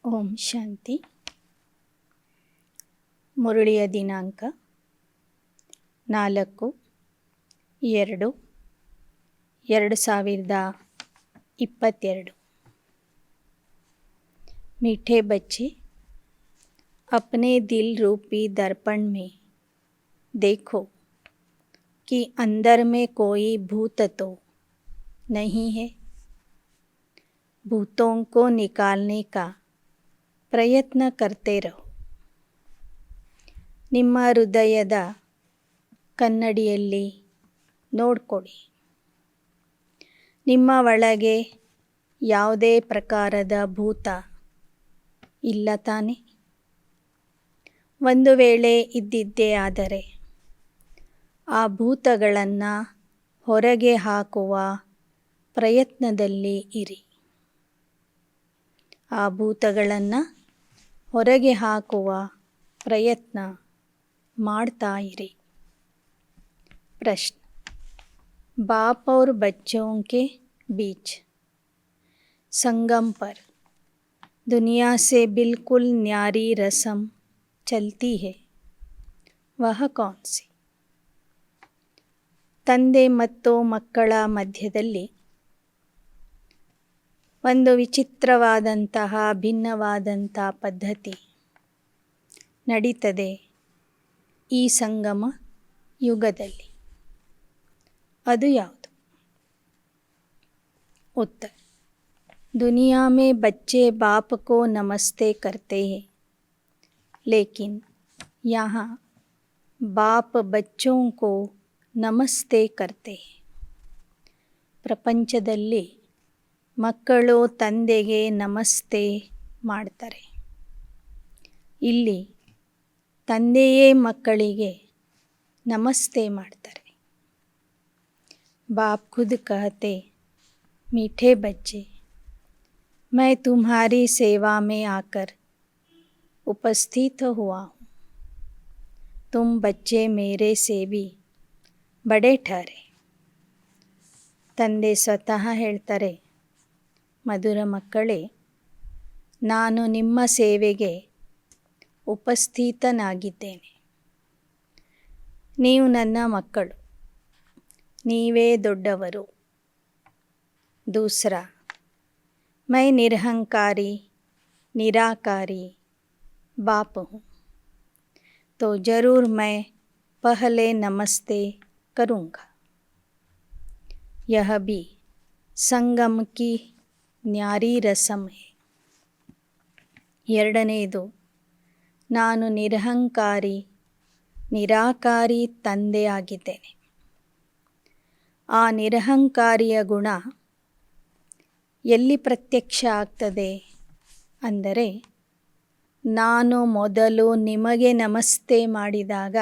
ಓಂ ಶಾಂತಿ. ಮುರಳಿಯ ದಿನಾಂಕ 4/2/2022। मीठे बच्चे, अपने दिल रूपी दर्पण में देखो कि अंदर में कोई भूत तो नहीं है। भूतों को निकालने का ಪ್ರಯತ್ನ करते रहो। ನಿಮ್ಮ ಹೃದಯದ ಕನ್ನಡಿಯಲ್ಲಿ ನೋಡಿಕೊಳ್ಳಿ. ನಿಮ್ಮ ಒಳಗೆ ಯಾವುದೇ ಪ್ರಕಾರದ ಭೂತ ಇಲ್ಲ ತಾನೆ? ಒಂದು ವೇಳೆ ಇದ್ದಿದ್ದೇ ಆದರೆ ಆ ಭೂತಗಳನ್ನು ಹೊರಗೆ ಹಾಕುವ ಪ್ರಯತ್ನದಲ್ಲಿ ಇರಿ. ಆ ಭೂತಗಳನ್ನು ಹೊರಗೆ ಹಾಕುವ ಪ್ರಯತ್ನ ಮಾಡ್ತಾ ಇರಿ. प्रश्न: बाप और बच्चों के बीच संगम पर दुनिया से बिल्कुल न्यारी रस्म चलती है, वह कौन सी? ತಂದೆ ಮತ್ತು ಮಕ್ಕಳ ಮಧ್ಯದಲ್ಲಿ ಒಂದು ವಿಚಿತ್ರವಾದಂತಹ ಭಿನ್ನವಾದಂಥ ಪದ್ಧತಿ ನಡೀತದೆ ಈ ಸಂಗಮ ಯುಗದಲ್ಲಿ. ಅದು ಯಾವುದು? उत्तर: दुनिया में बच्चे बाप को नमस्ते करते हैं, लेकिन यहाँ बाप बच्चों को नमस्ते करते हैं. ಪ್ರಪಂಚದಲ್ಲಿ ಮಕ್ಕಳು ತಂದೆಗೆ ನಮಸ್ತೆ ಮಾಡ್ತಾರೆ. ಇಲ್ಲಿ ತಂದೆಯೇ ಮಕ್ಕಳಿಗೆ ನಮಸ್ತೆ ಮಾಡ್ತಾರೆ. बाप खुद कहते, मीठे बच्चे, मैं तुम्हारी सेवा में आकर उपस्थित हुआ हूँ. तुम बच्चे मेरे से भी बड़े ठहरे. ತಂದೆ ಸ್ವತಃ ಹೇಳ್ತಾರೆ, ಮಧುರ ಮಕ್ಕಳೇ, ನಾನು ನಿಮ್ಮ ಸೇವೆಗೆ ಉಪಸ್ಥಿತನಾಗಿದ್ದೇನೆ. ನೀವು ನನ್ನ ಮಕ್ಕಳು, ನೀವೇ ದೊಡ್ಡವರು. दूसरा, मैं निरहंकारी निराकारी बाप हूँ, तो ज़रूर मैं पहले नमस्ते करूँगा. यह भी संगम की न्यारी रस्म है. ಎರಡನೆಯದು, ನಾನು ನಿರಹಂಕಾರಿ ನಿರಾಕಾರಿ ತಂದೆಯಾಗಿದ್ದೇನೆ. ಆ ನಿರಹಂಕಾರಿಯ ಗುಣ ಎಲ್ಲಿ ಪ್ರತ್ಯಕ್ಷ ಆಗ್ತದೆ ಅಂದರೆ, ನಾನು ಮೊದಲು ನಿಮಗೆ ನಮಸ್ತೆ ಮಾಡಿದಾಗ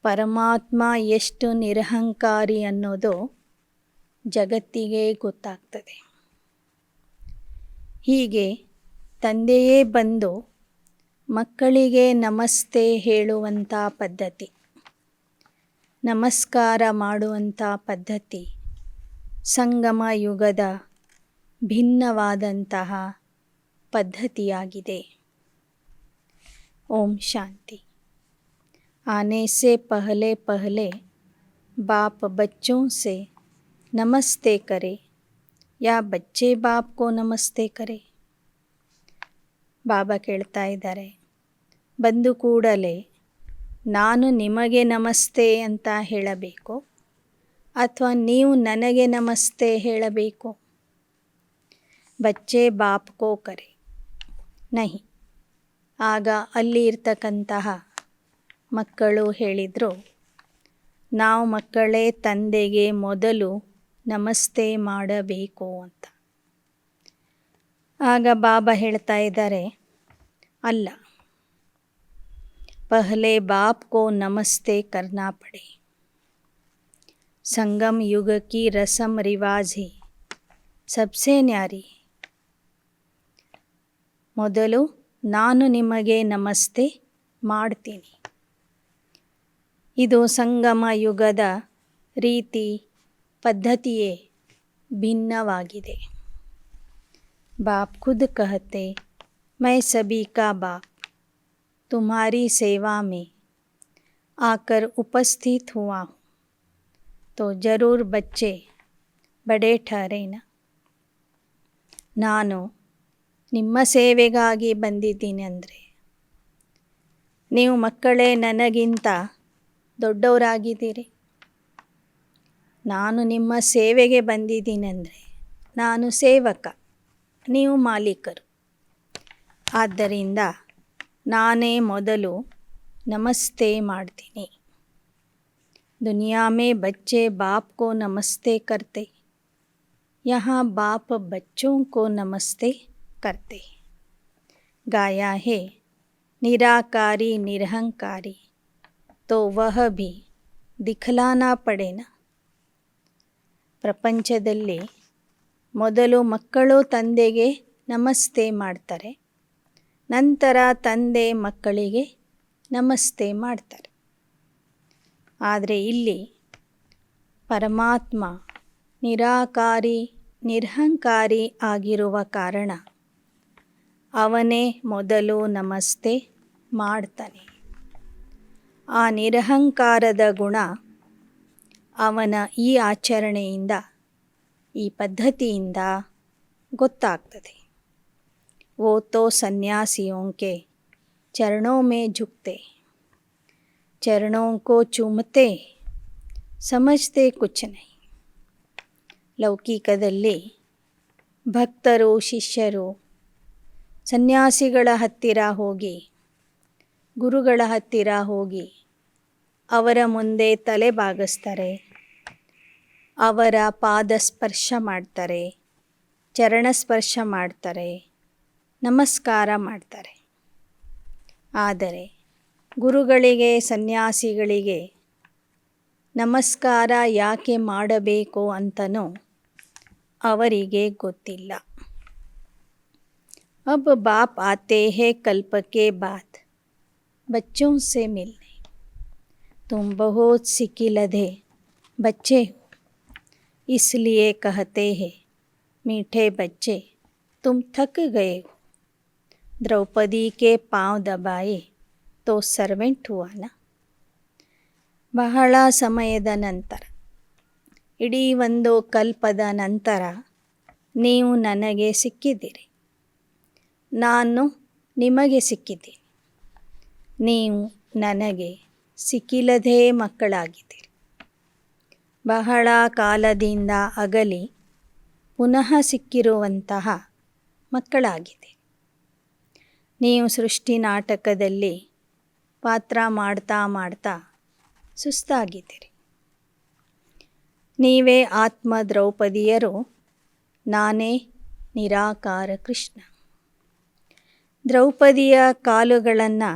ಪರಮಾತ್ಮ ಎಷ್ಟು ನಿರಹಂಕಾರಿ ಅನ್ನೋದು ಜಗತ್ತಿಗೆ ಗೊತ್ತಾಗ್ತದೆ. ಹೀಗೆ ತಂದೆಯೇ ಬಂದು ಮಕ್ಕಳಿಗೆ ನಮಸ್ತೆ ಹೇಳುವಂಥ ಪದ್ಧತಿ, ನಮಸ್ಕಾರ ಮಾಡುವಂಥ ಪದ್ಧತಿ ಸಂಗಮ ಯುಗದ ಭಿನ್ನವಾದಂತಹ ಪದ್ಧತಿಯಾಗಿದೆ. ಓಂ ಶಾಂತಿ. आने से पहले पहले बाप बच्चों से नमस्ते करे या बच्चे बाप को नमस्ते करे? ಬಾಬಾ ಕೇಳ್ತಾ ಇದ್ದಾರೆ, ಬಂದು ಕೂಡಲೇ ನಾನು ನಿಮಗೆ ನಮಸ್ತೆ ಅಂತ ಹೇಳಬೇಕು ಅಥವಾ ನೀವು ನನಗೆ ನಮಸ್ತೆ ಹೇಳಬೇಕು? ಬಚ್ಚೆ ಬಾಪ್ ಕೋ ಕರೆ ನಹಿ. ಆಗ ಅಲ್ಲಿ ಇರ್ತಕ್ಕಂತಹ ಮಕ್ಕಳು ಹೇಳಿದರು, ನಾವು ಮಕ್ಕಳೇ ತಂದೆಗೆ ಮೊದಲು ನಮಸ್ತೆ ಮಾಡಬೇಕು ಅಂತ. ಆಗ ಬಾಬಾ ಹೇಳ್ತಾ ಇದ್ದಾರೆ, ಅಲ್ಲ, ಪಹಲೆ ಬಾಪ್ ಕೋ ನಮಸ್ತೆ ಕರ್ನಾ ಪಡೆ. ಸಂಗಮ್ ಯುಗ ಕಿ ರಸಮ್ ರಿವಾಜ್ ಹಿ ಸಬ್ಸೆ ನ್ಯಾರಿ. ಮೊದಲು ನಾನು ನಿಮಗೆ ನಮಸ್ತೆ ಮಾಡ್ತೀನಿ. ಇದು ಸಂಗಮ ಯುಗದ ರೀತಿ ಪದ್ಧತಿಯೇ ಭಿನ್ನವಾಗಿದೆ. बाप खुद कहते, मैं सभी का बाप तुम्हारी सेवा में आकर उपस्थित हुआ हूँ, तो जरूर बच्चे बड़े ठहरेನ. ನಾನು ನಿಮ್ಮ ಸೇವೆಗಾಗಿ ಬಂದಿದ್ದೀನಿ ಅಂದರೆ ನೀವು ಮಕ್ಕಳೇ ನನಗಿಂತ ದೊಡ್ಡವರಾಗಿದ್ದೀರಿ. ನಾನು ನಿಮ್ಮ ಸೇವೆಗೆ ಬಂದಿದ್ದೀನಿ ಅಂದರೆ ನಾನು ಸೇವಕ, ನೀವು ಮಾಲೀಕರು. ಆದ್ದರಿಂದ ನಾನೇ ಮೊದಲು ನಮಸ್ತೆ ಮಾಡ್ತೀನಿ. दुनिया में बच्चे बाप को नमस्ते करते, यहाँ बाप बच्चों को नमस्ते करते. गाया है निराकारी निरहंकारी, तो वह भी दिखलाना पड़ेना. ಪ್ರಪಂಚದಲ್ಲಿ ಮೊದಲು ಮಕ್ಕಳು ತಂದೆಗೆ ನಮಸ್ತೆ ಮಾಡ್ತಾರೆ, ನಂತರ ತಂದೆ ಮಕ್ಕಳಿಗೆ ನಮಸ್ತೆ ಮಾಡ್ತಾರೆ. ಆದರೆ ಇಲ್ಲಿ ಪರಮಾತ್ಮ ನಿರಾಕಾರಿ ನಿರಹಂಕಾರಿ ಆಗಿರುವ ಕಾರಣ ಅವನೇ ಮೊದಲು ನಮಸ್ತೆ ಮಾಡ್ತಾನೆ. ಆ ನಿರಹಂಕಾರದ ಗುಣ ಅವನ ಈ ಆಚರಣೆಯಿಂದ, ಈ ಪದ್ಧತಿಯಿಂದ ಗೊತ್ತಾಗ್ತದೆ. वो तो सन्यासियों के चरणों में झुकते, चरणों को चूमते, समझते कुछ नहीं. ಲೌಕಿಕದಲ್ಲಿ ಭಕ್ತರು ಶಿಷ್ಯರು ಸನ್ಯಾಸಿಗಳ ಹತ್ತಿರ ಹೋಗಿ, ಗುರುಗಳ ಹತ್ತಿರ ಹೋಗಿ ಅವರ ಮುಂದೆ ತಲೆ ಬಾಗಿಸ್ತಾರೆ, ಅವರ ಪಾದ ಸ್ಪರ್ಶ ಮಾಡ್ತಾರೆ, ಚರಣ ಸ್ಪರ್ಶ ಮಾಡ್ತಾರೆ, ನಮಸ್ಕಾರ ಮಾಡ್ತಾರೆ. ಆದರೆ ಗುರುಗಳಿಗೆ ಸನ್ಯಾಸಿಗಳಿಗೆ ನಮಸ್ಕಾರ ಯಾಕೆ ಮಾಡಬೇಕು ಅಂತನೂ ಅವರಿಗೆ ಗೊತ್ತಿಲ್ಲ. अब बाप आते हैं कल्प के बाद बच्चों से मिलने, तुम बहुत सिकिलधे बच्चे हो, इसलिए कहते हैं मीठे बच्चे तुम थक गए हो. द्रौपदी के पांव दबाए तो सर्वेंट हुआ ना. ಬಹಳ ಸಮಯದ ನಂತರ, ಇಡೀ ಒಂದು ಕಲ್ಪದ ನಂತರ ನೀವು ನನಗೆ ಸಿಕ್ಕಿದ್ದೀರಿ, ನಾನು ನಿಮಗೆ ಸಿಕ್ಕಿದ್ದೀನಿ. ನೀವು ನನಗೆ ಸಿಕ್ಕಿಲ್ಲದೇ ಮಕ್ಕಳಾಗಿದ್ದೀರಿ. ಬಹಳ ಕಾಲದಿಂದ ಅಗಲಿ ಪುನಃ ಸಿಕ್ಕಿರುವಂತಹ ಮಕ್ಕಳಾಗಿದ್ದೀರಿ. ನೀವು ಸೃಷ್ಟಿ ನಾಟಕದಲ್ಲಿ ಪಾತ್ರ ಮಾಡ್ತಾ ಮಾಡ್ತಾ ಸುಸ್ತಾಗಿದ್ದೀರಿ. ನೀವೇ ಆತ್ಮ ದ್ರೌಪದಿಯರು, ನಾನೇ ನಿರಾಕಾರ ಕೃಷ್ಣ. ದ್ರೌಪದಿಯ ಕಾಲುಗಳನ್ನು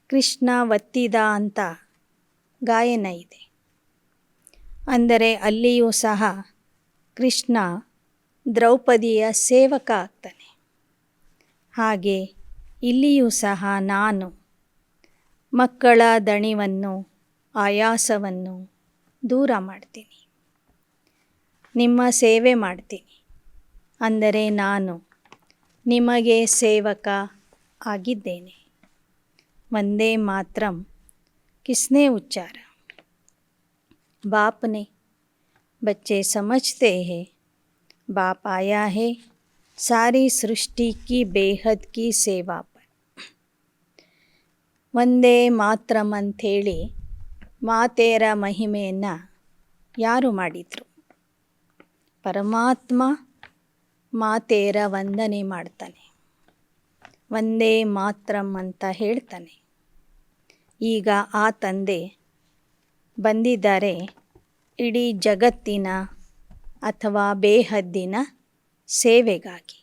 ಕೃಷ್ಣ ಒತ್ತಿದ ಅಂತ ಗಾಯನ ಇದೆ. ಅಂದರೆ ಅಲ್ಲಿಯೂ ಸಹ ಕೃಷ್ಣ ದ್ರೌಪದಿಯ ಸೇವಕ ಆಗ್ತಾನೆ. ಹಾಗೆ ಇಲ್ಲಿಯೂ ಸಹ ನಾನು ಮಕ್ಕಳ ದಣಿವನ್ನು, ಆಯಾಸವನ್ನು ದೂರ ಮಾಡ್ತೀನಿ, ನಿಮ್ಮ ಸೇವೆ ಮಾಡ್ತೀನಿ. ಅಂದರೆ ನಾನು ನಿಮಗೆ ಸೇವಕ ಆಗಿದ್ದೇನೆ. ವಂದೇ ಮಾತರಂ किसने उच्चारा? बाप ने. बच्चे समझते हैं बाप आया है सारी सृष्टि की बेहद की सेवा पर. ವಂದೇ ಮಾತರಂ ಅಂಥೇಳಿ ಮಾತೆಯರ ಮಹಿಮೆಯನ್ನು ಯಾರು ಮಾಡಿದರು? ಪರಮಾತ್ಮ ಮಾತೆಯರ ವಂದನೆ ಮಾಡ್ತಾನೆ, ವಂದೇ ಮಾತರಂ ಅಂತ ಹೇಳ್ತಾನೆ. ಈಗ ಆ ತಂದೆ ಬಂದಿದ್ದಾರೆ ಇಡೀ ಜಗತ್ತಿನ ಅಥವಾ ಬೇಹದ್ದಿನ ಸೇವೆಗಾಗಿ.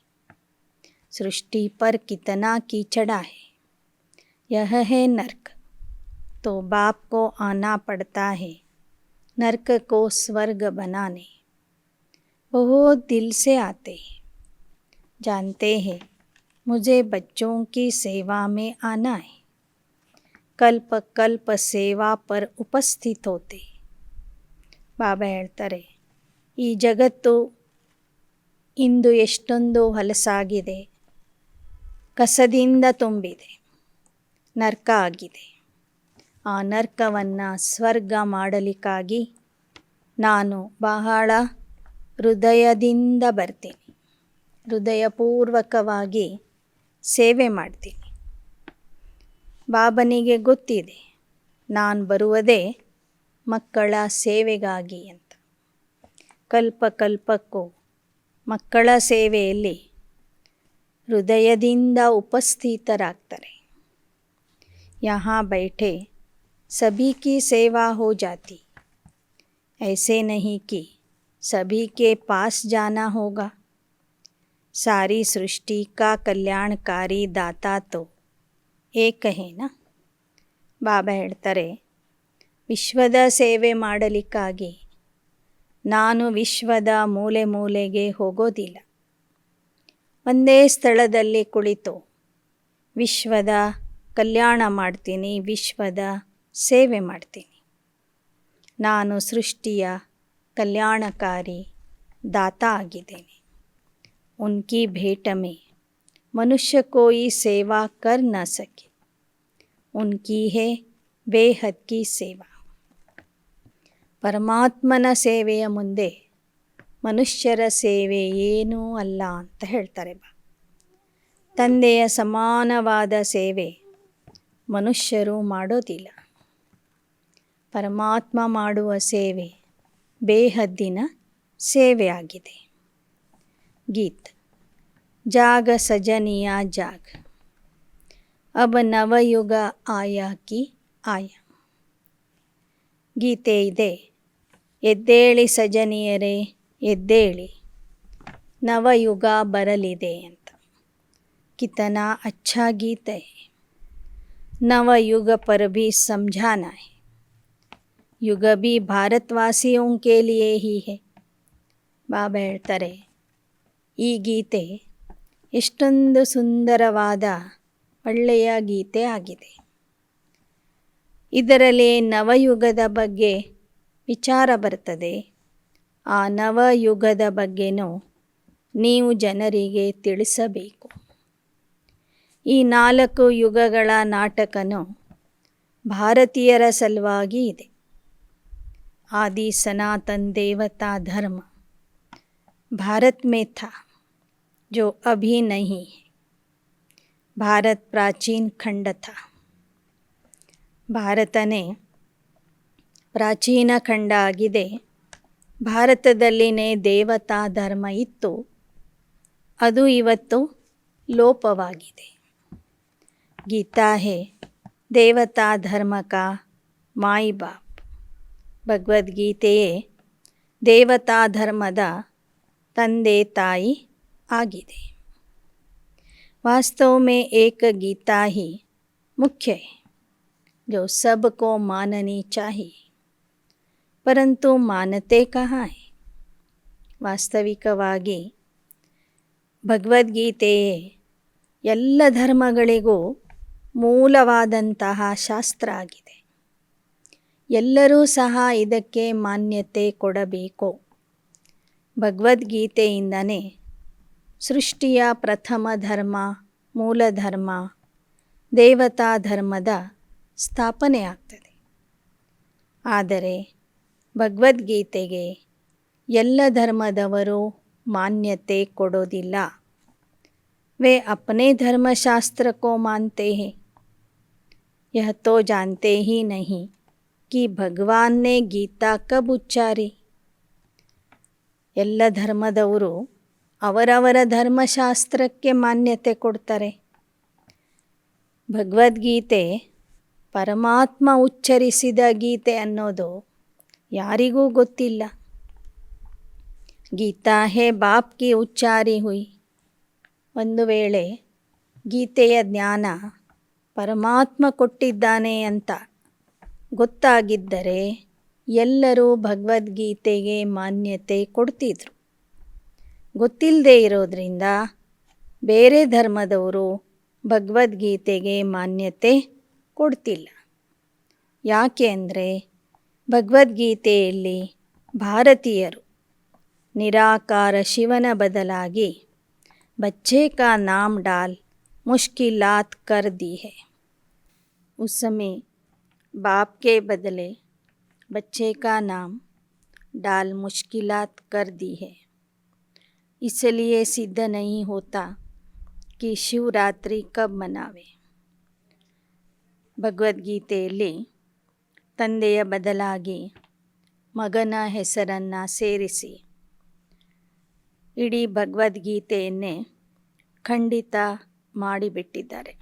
सृष्टि पर कितना कीचड़ा है, यह है नर्क, तो बाप को आना पड़ता है नर्क को स्वर्ग बनाने. बहुत दिल से आते हैं, जानते हैं मुझे बच्चों की सेवा में आना है. ಕಲ್ಪ ಕಲ್ಪ ಸೇವಾ ಪರ್ ಉಪಸ್ಥಿತ ಹೋತೆ. ಬಾಬಾ ಹೇಳ್ತಾರೆ, ಈ ಜಗತ್ತು ಇಂದು ಎಷ್ಟೊಂದು ಹೊಲಸಾಗಿದೆ, ಕಸದಿಂದ ತುಂಬಿದೆ, ನರ್ಕ ಆಗಿದೆ. ಆ ನರ್ಕವನ್ನು ಸ್ವರ್ಗ ಮಾಡಲಿಕ್ಕಾಗಿ ನಾನು ಬಹಳ ಹೃದಯದಿಂದ ಬರ್ತೀನಿ, ಹೃದಯಪೂರ್ವಕವಾಗಿ ಸೇವೆ ಮಾಡ್ತೀನಿ. ಬಾಬನಿಗೆ ಗೊತ್ತಿದೆ ನಾನು ಬರುವುದೇ ಮಕ್ಕಳ ಸೇವೆಗಾಗಿ ಅಂತ. ಕಲ್ಪಕ್ಕೂ ಮಕ್ಕಳ ಸೇವೆಯಲ್ಲಿ ಹೃದಯದಿಂದ ಉಪಸ್ಥಿತರಾಗ್ತಾರೆ. यहाँ बैठे सभी की सेवा हो जाती, ऐसे नहीं कि सभी के पास जाना होगा. सारी सृष्टि का कल्याणकारी दाता तो एक है ना. ಬಾಬಾ ಹೇಳ್ತಾರೆ, ವಿಶ್ವದ ಸೇವೆ ಮಾಡಲಿಕ್ಕಾಗಿ ನಾನು ವಿಶ್ವದ ಮೂಲೆ ಮೂಲೆಗೆ ಹೋಗೋದಿಲ್ಲ. ಒಂದೇ ಸ್ಥಳದಲ್ಲಿ ಕುಳಿತು ವಿಶ್ವದ ಕಲ್ಯಾಣ ಮಾಡ್ತೀನಿ, ವಿಶ್ವದ ಸೇವೆ ಮಾಡ್ತೀನಿ. ನಾನು ಸೃಷ್ಟಿಯ ಕಲ್ಯಾಣಕಾರಿ ದಾತ ಆಗಿದ್ದೇನೆ. ಉನ್ಕಿ ಭೇಟ ಮೇ ಮನುಷ್ಯ ಕೋಯಿ ಸೇವಾ ಕರ್ ನ ಸಕೆ, ಉನ್ಕಿ ಹೇ ಬೇಹದ್ ಕಿ ಸೇವಾ. ಪರಮಾತ್ಮನ ಸೇವೆಯ ಮುಂದೆ ಮನುಷ್ಯರ ಸೇವೆ ಏನೂ ಅಲ್ಲ ಅಂತ ಹೇಳ್ತಾರೆ. ತಂದೆಯ ಸಮಾನವಾದ ಸೇವೆ ಮನುಷ್ಯರು ಮಾಡೋದಿಲ್ಲ. ಪರಮಾತ್ಮ ಮಾಡುವ ಸೇವೆ ಬೇಹದ್ದಿನ ಸೇವೆಯಾಗಿದೆ. ಗೀತ್ ಜಾಗ ಸಜನಿಯ ಜಾಗ, ಅಬ ನವಯುಗ ಆಯಾ ಕಿ ಆಯಾ. ಗೀತೆ ಇದೆ, ಎದ್ದೇಳಿ ಸಜನಿಯರೇ ಎದ್ದೇಳಿ, ನವಯುಗ ಬರಲಿದೆ ಅಂತ. कितना अच्छा गीत है. नवयुग पर भी समझाना है. युग भी भारतवासियों के लिए ही है. ಬಾಬಾ ಹೇಳ್ತಾರೆ, ಈ ಗೀತೆ ಎಷ್ಟೊಂದು ಸುಂದರವಾದ ಒಳ್ಳೆಯ ಗೀತೆ ಆಗಿದೆ. ಇದರಲ್ಲಿ ನವಯುಗದ ಬಗ್ಗೆ ವಿಚಾರ ಬರ್ತದೆ. ಆ ನವಯುಗದ ಬಗ್ಗೆನೂ ನೀವು ಜನರಿಗೆ ತಿಳಿಸಬೇಕು. ಈ 4 ಯುಗಗಳ ನಾಟಕನು ಭಾರತೀಯರ ಸಲುವಾಗಿ ಇದೆ. आदि सनातन देवता धर्म भारत में था जो अभी नहीं है. भारत प्राचीन खंड था. ಭಾರತನೇ ಪ್ರಾಚೀನ ಖಂಡ ಆಗಿದೆ. ಭಾರತದಲ್ಲಿನೇ ದೇವತಾ ಧರ್ಮ ಇತ್ತು, ಅದು ಇವತ್ತು ಲೋಪವಾಗಿದೆ. ಗೀತಾ ಹೇ ದೇವತಾ ಧರ್ಮ ಕಾ ಮಾಯಿ ಬಾಪ್. ಭಗವದ್ಗೀತೆಯೇ ದೇವತಾ ಧರ್ಮದ ತಂದೆ ತಾಯಿ ಆಗಿದೆ. वास्तव में एक गीता ही मुख्य है जो सबको माननी चाहिए, परंतु मानते कहाँ है. ವಾಸ್ತವಿಕವಾಗಿ ಭಗವದ್ಗೀತೆಯೇ ಎಲ್ಲ ಧರ್ಮಗಳಿಗೂ ಮೂಲವಾದಂತಹ ಶಾಸ್ತ್ರ ಆಗಿದೆ. ಎಲ್ಲರೂ ಸಹ ಇದಕ್ಕೆ ಮಾನ್ಯತೆ ಕೊಡಬೇಕು. ಭಗವದ್ಗೀತೆಯಿಂದನೇ ಸೃಷ್ಟಿಯ ಪ್ರಥಮ ಧರ್ಮ, ಮೂಲ ಧರ್ಮ, ದೇವತಾ ಧರ್ಮದ ಸ್ಥಾಪನೆ ಆಗ್ತದೆ. ಆದರೆ ಭಗವದ್ಗೀತೆಗೆ ಎಲ್ಲ ಧರ್ಮದವರು ಮಾನ್ಯತೆ ಕೊಡೋದಿಲ್ಲ. वे अपने धर्मशास्त्र को मानते हैं. यह तो जानते ही नहीं कि भगवान ने गीता कब उच्चारी. ಎಲ್ಲ ಧರ್ಮದವರು ಅವರವರ ಧರ್ಮಶಾಸ್ತ್ರಕ್ಕೆ ಮಾನ್ಯತೆ ಕೊಡ್ತಾರೆ. ಭಗವದ್ಗೀತೆ ಪರಮಾತ್ಮ ಉಚ್ಚರಿಸಿದ ಗೀತೆ ಅನ್ನೋದು ಯಾರಿಗೂ ಗೊತ್ತಿಲ್ಲ. ಗೀತಾ ಹೇ ಬಾಪ್ ಕಿ ಉಚ್ಚಾರಿ ಹುಯಿ. ಒಂದು ವೇಳೆ ಗೀತೆಯ ಜ್ಞಾನ ಪರಮಾತ್ಮ ಕೊಟ್ಟಿದ್ದಾನೆ ಅಂತ ಗೊತ್ತಾಗಿದ್ದರೆ ಎಲ್ಲರೂ ಭಗವದ್ಗೀತೆಗೆ ಮಾನ್ಯತೆ ಕೊಡ್ತಿದ್ರು. ಗೊತ್ತಿಲ್ಲದೆ ಇರೋದ್ರಿಂದ ಬೇರೆ ಧರ್ಮದವರು ಭಗವದ್ಗೀತೆಗೆ ಮಾನ್ಯತೆ ಕೊಡ್ತಿಲ್ಲ. ಯಾಕೆ ಅಂದರೆ ಭಗವದ್ಗೀತೆಯಲ್ಲಿ ಭಾರತೀಯರು निराकार शिवन बदलागी बच्चे का नाम डाल मुश्किलात कर दी है। उस समय बाप के बदले बच्चे का नाम डाल मुश्किलात कर दी है। इसलिए सिद्ध नहीं होता कि ಶಿವರಾತ್ರಿ ಕಬ್ ಮನಾವೆ। ಭಗವದ್ಗೀತೆಯಲ್ಲಿ ತಂದೆಯ ಬದಲಾಗಿ ಮಗನ ಹೆಸರನ್ನು ಸೇರಿಸಿ ಇಡೀ ಭಗವದ್ಗೀತೆಯನ್ನೇ ಖಂಡಿತ ಮಾಡಿಬಿಟ್ಟಿದ್ದಾರೆ.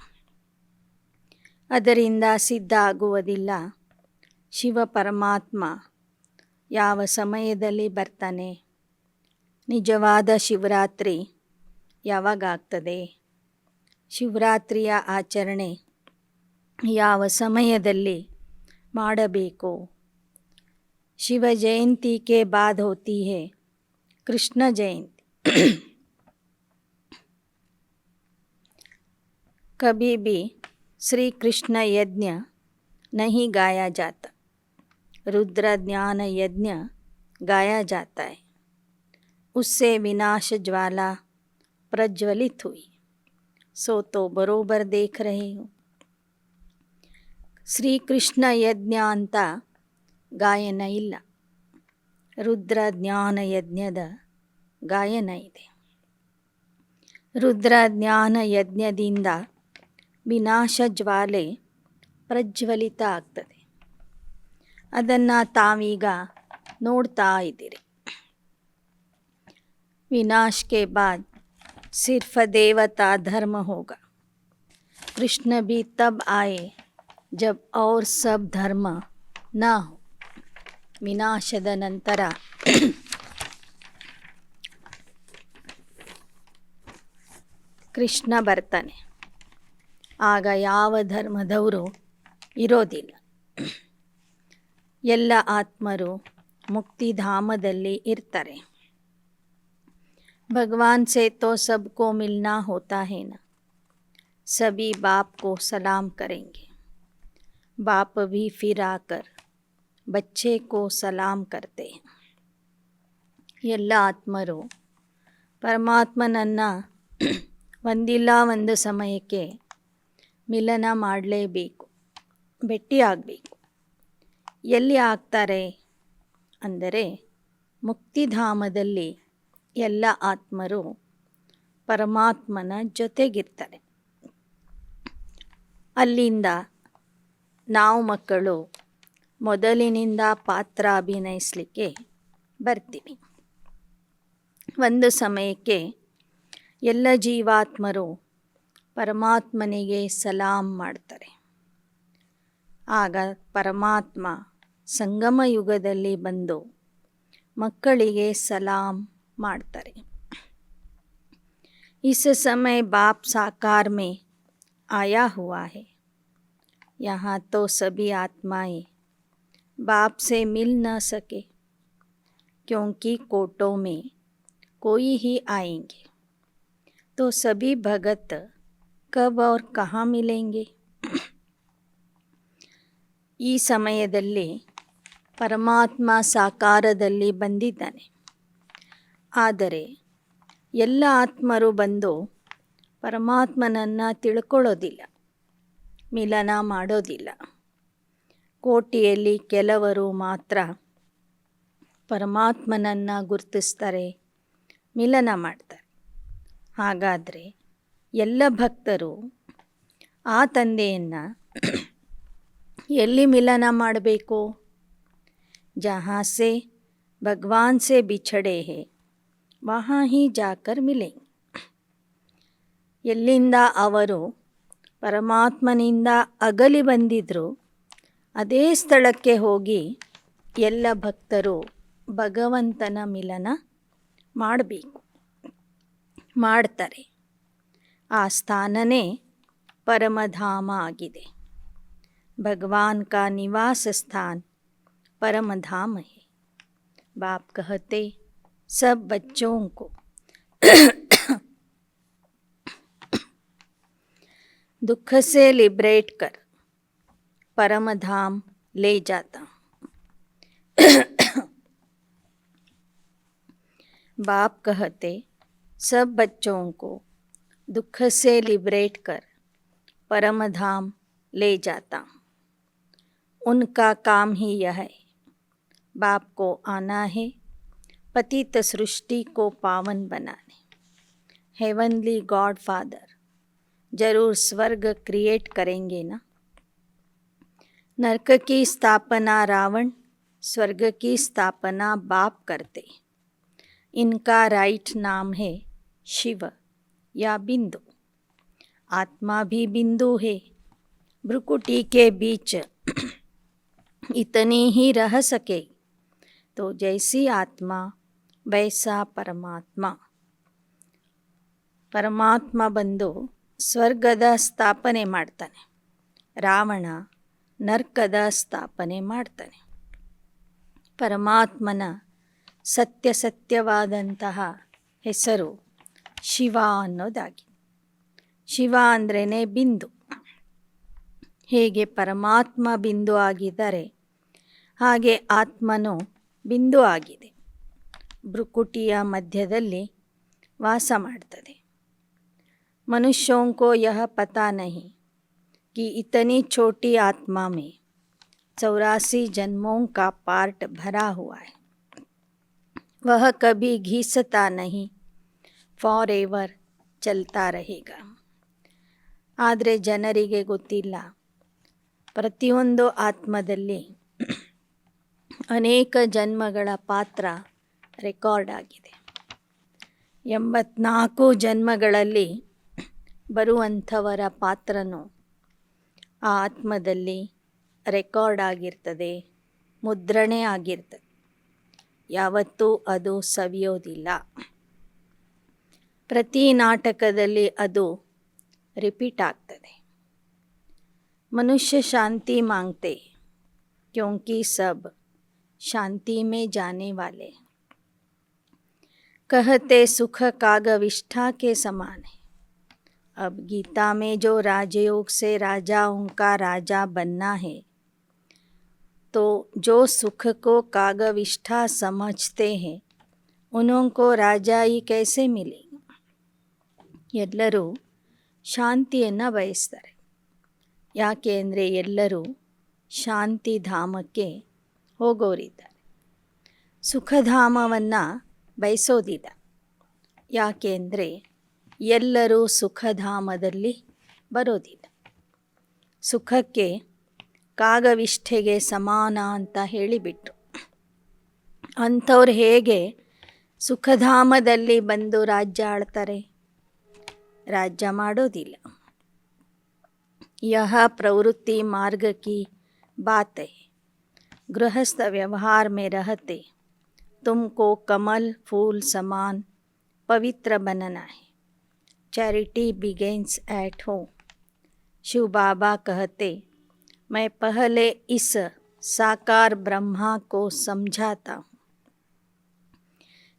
ಅದರಿಂದ ಸಿದ್ಧ ಆಗುವುದಿಲ್ಲ ಶಿವ ಪರಮಾತ್ಮ ಯಾವ ಸಮಯದಲ್ಲಿ ಬರ್ತಾನೆ, ನಿಜವಾದ ಶಿವರಾತ್ರಿ ಯಾವಾಗ ಆಗ್ತದೆ, ಶಿವರಾತ್ರಿಯ ಆಚರಣೆ ಯಾವ ಸಮಯದಲ್ಲಿ ಮಾಡಬೇಕು. ಶಿವ ಜಯಂತಿ के बाद होती है कृष्ण जयंती। कभी भी श्री कृष्ण यज्ञ नहीं गाया जाता, रुद्र ज्ञान यज्ञ गाया जाता है। उससे विनाश ज्वाला प्रज्वलित हुई। सो तो बरोबर देख रहे हो। ಶ್ರೀ ಕೃಷ್ಣ ಯಜ್ಞ ಅಂತ ಗಾಯನ ಇಲ್ಲ, ರುದ್ರ ಜ್ಞಾನ ಯಜ್ಞದ ಗಾಯನ ಇದೆ. ರುದ್ರ ಜ್ಞಾನ ಯಜ್ಞದಿಂದ ವಿನಾಶ ಜ್ವಾಲೆ ಪ್ರಜ್ವಲಿತ ಆಗ್ತದೆ. ಅದನ್ನು ತಾವೀಗ ನೋಡ್ತಾ ಇದ್ದೀರಿ. विनाश के बाद सिर्फ देवता धर्म होगा। कृष्ण भी तब आए जब और सब धर्म न हो। ವಿನಾಶದ ನಂತರ ಕೃಷ್ಣ ಬರ್ತಾನೆ, ಆಗ ಯಾವ ಧರ್ಮದವರು ಇರೋದಿಲ್ಲ. ಎಲ್ಲ ಆತ್ಮರು ಮುಕ್ತಿಧಾಮದಲ್ಲಿ ಇರ್ತಾರೆ. भगवान से तो सबको मिलना होता है ना। सभी बाप को सलाम करेंगे। बाप भी फिर आकर बच्चे को सलाम करते हैं. ಎಲ್ಲ ಆತ್ಮರು ಪರಮಾತ್ಮನನ್ನು ಒಂದಿಲ್ಲ ಒಂದು ಸಮಯಕ್ಕೆ ಮಿಲನ ಮಾಡಲೇಬೇಕು, ಭೇಟಿಯಾಗಬೇಕು. ಎಲ್ಲಿ ಆಗ್ತಾರೆ ಅಂದರೆ ಮುಕ್ತಿಧಾಮದಲ್ಲಿ ಎಲ್ಲ ಆತ್ಮರು ಪರಮಾತ್ಮನ ಜೊತೆಗಿರ್ತಾರೆ. ಅಲ್ಲಿಂದ ನಾವು ಮಕ್ಕಳು ಮೊದಲಿನಿಂದ ಪಾತ್ರ ಅಭಿನಯಿಸಲಿಕ್ಕೆ ಬರ್ತೀವಿ. ಒಂದು ಸಮಯಕ್ಕೆ ಎಲ್ಲ ಜೀವಾತ್ಮರು ಪರಮಾತ್ಮನಿಗೆ ಸಲಾಂ ಮಾಡ್ತಾರೆ. ಆಗ ಪರಮಾತ್ಮ ಸಂಗಮ ಯುಗದಲ್ಲಿ ಬಂದು ಮಕ್ಕಳಿಗೆ ಸಲಾಂ ಮಾಡ್ತಾರೆ. इस समय बाप साकार में आया हुआ है। यहाँ तो सभी आत्माएं बाप से मिल न सके, क्योंकि कोटों में कोई ही आएंगे, तो सभी भगत कब और कहाँ मिलेंगे. ಈ ಸಮಯದಲ್ಲಿ ಪರಮಾತ್ಮ ಸಾಕಾರದಲ್ಲಿ ಬಂದಿದ್ದಾನೆ. ಆದರೆ ಎಲ್ಲ ಆತ್ಮರು ಬಂದು ಪರಮಾತ್ಮನನ್ನು ತಿಳ್ಕೊಳ್ಳೋದಿಲ್ಲ, ಮಿಲನ ಮಾಡೋದಿಲ್ಲ. ಕೋಟಿಯಲ್ಲಿ ಕೆಲವರು ಮಾತ್ರ ಪರಮಾತ್ಮನನ್ನು ಗುರುತಿಸ್ತಾರೆ, ಮಿಲನ ಮಾಡ್ತಾರೆ. ಹಾಗಾದರೆ ಎಲ್ಲ ಭಕ್ತರು ಆ ತಂದೆಯನ್ನು ಎಲ್ಲಿ ಮಿಲನ ಮಾಡಬೇಕು. ಜहाँ से भगवान से बिछड़े हैं वहाँ ही जाकर मिलेंगे. ಎಲ್ಲಿಂದ ಅವರು ಪರಮಾತ್ಮನಿಂದ ಅಗಲಿ ಬಂದಿದ್ರು ಅದೇ ಸ್ಥಳಕ್ಕೆ ಹೋಗಿ ಎಲ್ಲ ಭಕ್ತರು ಭಗವಂತನ ಮಿಲನ ಮಾಡಬೇಕು, ಮಾಡ್ತಾರೆ. ಆ ಸ್ಥಾನನೇ ಪರಮಧಾಮ ಆಗಿದೆ. भगवान का निवास स्थान परम धाम है. बाप कहते सब बच्चों को दुख से लिबरेट कर परम धाम ले जाता हूँ. बाप कहते सब बच्चों को दुख से लिबरेट कर परम धाम ले जाता हूँ। उनका काम ही यह है। बाप को आना है पतित सृष्टि को पावन बनाने। हेवनली गॉड फादर जरूर स्वर्ग क्रिएट करेंगे ना। नरक की स्थापना रावण, स्वर्ग की स्थापना बाप करते। इनका राइट नाम है शिव या बिंदु। आत्मा भी बिंदु है। भ्रुकुटी के बीच इतनी ही रह सके तो जैसी आत्मा वैसा परमात्मा। ಪರಮಾತ್ಮ ಬಂದು ಸ್ವರ್ಗದ ಸ್ಥಾಪನೆ ಮಾಡ್ತಾನೆ, ರಾವಣ ನರ್ಕದ ಸ್ಥಾಪನೆ ಮಾಡ್ತಾನೆ. ಪರಮಾತ್ಮನ ಸತ್ಯವಾದಂತಹ ಹೆಸರು ಶಿವ ಅನ್ನೋದಾಗಿ. ಶಿವ ಅಂದ್ರೇ ಬಿಂದು. ಹೇಗೆ ಪರಮಾತ್ಮ ಬಿಂದು ಆಗಿದ್ದಾರೆ ಹಾಗೆ ಆತ್ಮನು ಬಿಂದು ಆಗಿದೆ. ಭ್ರುಕುಟಿಯ ಮಧ್ಯದಲ್ಲಿ ವಾಸ ಮಾಡ್ತದೆ. मनुष्यों को यह पता नहीं कि इतनी छोटी आत्मा में 84 जन्मों का पार्ट भरा हुआ है. वह कभी घिसता नहीं, फॉर एवर चलता रहेगा. ಆದರೆ ಜನರಿಗೆ ಗೊತ್ತಿಲ್ಲ, ಪ್ರತಿಯೊಂದು ಆತ್ಮದಲ್ಲಿ ಅನೇಕ ಜನ್ಮಗಳ ಪಾತ್ರ ರೆಕಾರ್ಡ್ ಆಗಿದೆ. 84 ಜನ್ಮಗಳಲ್ಲಿ ಬರುವಂಥವರ ಪಾತ್ರನೂ ಆ ಆತ್ಮದಲ್ಲಿ ರೆಕಾರ್ಡ್ ಆಗಿರ್ತದೆ, ಮುದ್ರಣೆ ಆಗಿರ್ತದೆ. ಯಾವತ್ತೂ ಅದು ಸವಿಯೋದಿಲ್ಲ. ಪ್ರತಿ ನಾಟಕದಲ್ಲಿ ಅದು ರಿಪೀಟ್ ಆಗ್ತದೆ. ಮನುಷ್ಯ ಶಾಂತಿ ಮಾಂಗ್ತೆ ಕ್ಯೋಂಕಿ ಸಬ್ ಶಾಂತಿ ಮೇ ಜಾನೆ ವಾಲೆ. कहते सुख कागविष्ठा के समान है. अब गीता में जो राजयोग से राजाओं का राजा बनना है, तो जो सुख को कागविष्ठा समझते हैं उनको राजाई कैसे मिलेगी. ಎಲ್ಲರೂ ಶಾಂತಿಯನ್ನು ಬಯಸ್ತಾರೆ. ಯಾಕೆ ಅಂದರೆ ಎಲ್ಲರೂ ಶಾಂತಿ ಧಾಮಕ್ಕೆ ಹೋಗೋರಿದ್ದಾರೆ. ಸುಖಧಾಮವನ್ನು ಬಯಸೋದಿಲ್ಲ. ಯಾಕೆ ಅಂದರೆ ಎಲ್ಲರೂ ಸುಖಧಾಮದಲ್ಲಿ ಬರೋದಿಲ್ಲ. ಸುಖಕ್ಕೆ ಕಾಗವಿಷ್ಠೆಗೆ ಸಮಾನ ಅಂತ ಹೇಳಿಬಿಟ್ರು. ಅಂಥವ್ರು ಹೇಗೆ ಸುಖಧಾಮದಲ್ಲಿ ಬಂದು ರಾಜ್ಯ ಆಳ್ತಾರೆ? ರಾಜ್ಯ ಮಾಡೋದಿಲ್ಲ. ಯಹ ಪ್ರವೃತ್ತಿ ಮಾರ್ಗ ಕಿ ಬಾತ್ ಹೈ. ಗೃಹಸ್ಥ ವ್ಯವಹಾರ में रहते तुमको कमल फूल समान पवित्र बनना है. Charity begins at home. Shiv Baba कहते मैं पहले इस साकार ब्रह्मा को समझाता हूँ.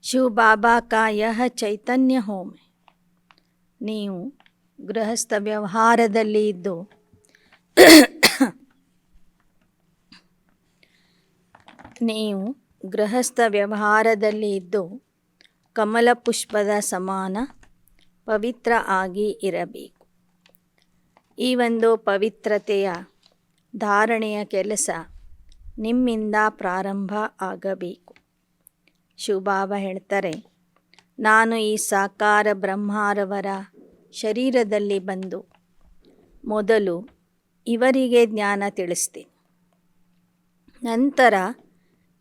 शिव बाबा का यह चैतन्य होम है. ನೀವು ಗೃಹಸ್ಥ ವ್ಯವಹಾರದಲ್ಲಿ ಇದ್ದು ಕಮಲ ಪುಷ್ಪದ ಸಮಾನ ಪವಿತ್ರ ಆಗಿ ಇರಬೇಕು. ಈ ಒಂದು ಪವಿತ್ರತೆಯ ಧಾರಣೆಯ ಕೆಲಸ ನಿಮ್ಮಿಂದ ಪ್ರಾರಂಭ ಆಗಬೇಕು. ಶಿವಬಾಬಾ ಹೇಳ್ತಾರೆ, ನಾನು ಈ ಸಾಕಾರ ಬ್ರಹ್ಮಾರವರ ಶರೀರದಲ್ಲಿ ಬಂದು ಮೊದಲು ಇವರಿಗೆ ಜ್ಞಾನ ತಿಳಿಸ್ತೀನಿ. ನಂತರ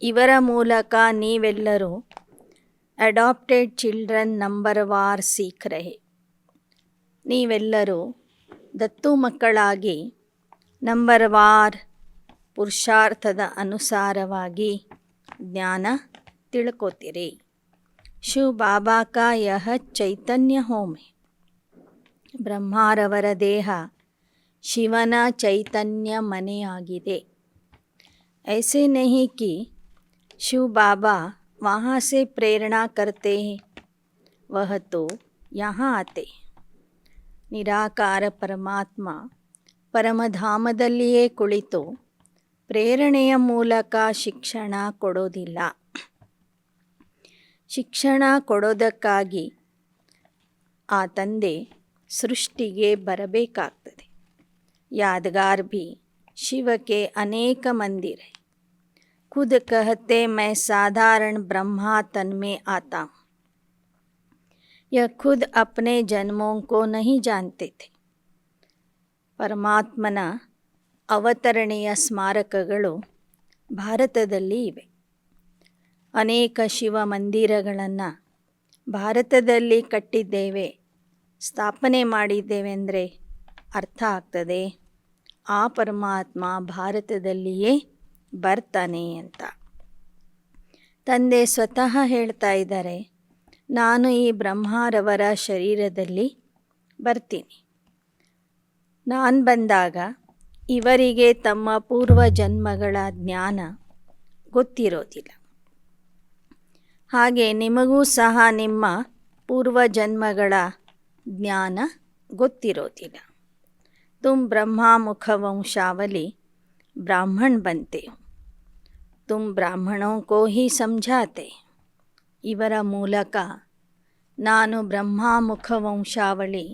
ಇವರ ಮೂಲಕ ನೀವೆಲ್ಲರೂ ಅಡಾಪ್ಟೆಡ್ ಚಿಲ್ಡ್ರನ್ ನಂಬರ್ವಾರ್ ಸೀಖ್ ರಹೆ. ನೀವೆಲ್ಲರೂ ದತ್ತು ಮಕ್ಕಳಾಗಿ ನಂಬರ್ವಾರ್ ಪುರುಷಾರ್ಥದ ಅನುಸಾರವಾಗಿ ಜ್ಞಾನ ತಿಳ್ಕೋತೀರಿ. ಶಿವ ಬಾಬಾ ಕಾ ಯಹ ಚೈತನ್ಯ ಹೋಮ್ ಹೈ. ಬ್ರಹ್ಮಾರವರ ದೇಹ ಶಿವನ ಚೈತನ್ಯ ಮನೆಯಾಗಿದೆ. ऐसे नहीं कि शिव बाबा वहाँ से प्रेरणा करते हैं, वह तो यहाँ आते. ನಿರಾಕಾರ ಪರಮಾತ್ಮ ಪರಮಧಾಮದಲ್ಲಿಯೇ ಕುಳಿತು ಪ್ರೇರಣೆಯ ಮೂಲಕ ಶಿಕ್ಷಣ ಕೊಡೋದಿಲ್ಲ. ಶಿಕ್ಷಣ ಕೊಡೋದಕ್ಕಾಗಿ ಆ ತಂದೆ ಸೃಷ್ಟಿಗೆ ಬರಬೇಕಾಗ್ತದೆ. ಯಾದಗಾರ್ ಭಿ ಶಿವ के अनेक मंदिर है. खुद कहते मैं साधारण ब्रह्मा तन में आता हूँ. यह खुद अपने जन्मों को नहीं जानते थे. ಪರಮಾತ್ಮನ ಅವತರಣೆಯ ಸ್ಮಾರಕಗಳು ಭಾರತದಲ್ಲಿ ಇವೆ. ಅನೇಕ ಶಿವ ಮಂದಿರಗಳನ್ನು ಭಾರತದಲ್ಲಿ ಕಟ್ಟಿದ್ದೇವೆ, ಸ್ಥಾಪನೆ ಮಾಡಿದ್ದೇವೆ ಅಂದರೆ ಅರ್ಥ ಆಗ್ತದೆ ಆ ಪರಮಾತ್ಮ ಭಾರತದಲ್ಲಿಯೇ ಬರ್ತಾನೆ ಅಂತ. ತಂದೆ ಸ್ವತಃ ಹೇಳ್ತಾ ಇದ್ದಾರೆ, ನಾನು ಈ ಬ್ರಹ್ಮರವರ ಶರೀರದಲ್ಲಿ ಬರ್ತೀನಿ. ನಾನು ಬಂದಾಗ ಇವರಿಗೆ ತಮ್ಮ ಪೂರ್ವ ಜನ್ಮಗಳ ಜ್ಞಾನ ಗೊತ್ತಿರೋದಿಲ್ಲ. ಹಾಗೆ ನಿಮಗೂ ಸಹ ನಿಮ್ಮ ಪೂರ್ವ ಜನ್ಮಗಳ ಜ್ಞಾನ ಗೊತ್ತಿರೋದಿಲ್ಲ. ತುಮ್ ಬ್ರಹ್ಮ ಮುಖ ವಂಶಾವಲಿ ಬ್ರಾಹ್ಮಣ बनते हो. ತುಮ್ ಬ್ರಾಹ್ಮಣೋं को ही समझाते. ಇವರ ಮೂಲಕ ನಾನು ಬ್ರಹ್ಮ ಮುಖ ವಂಶಾವಳಿ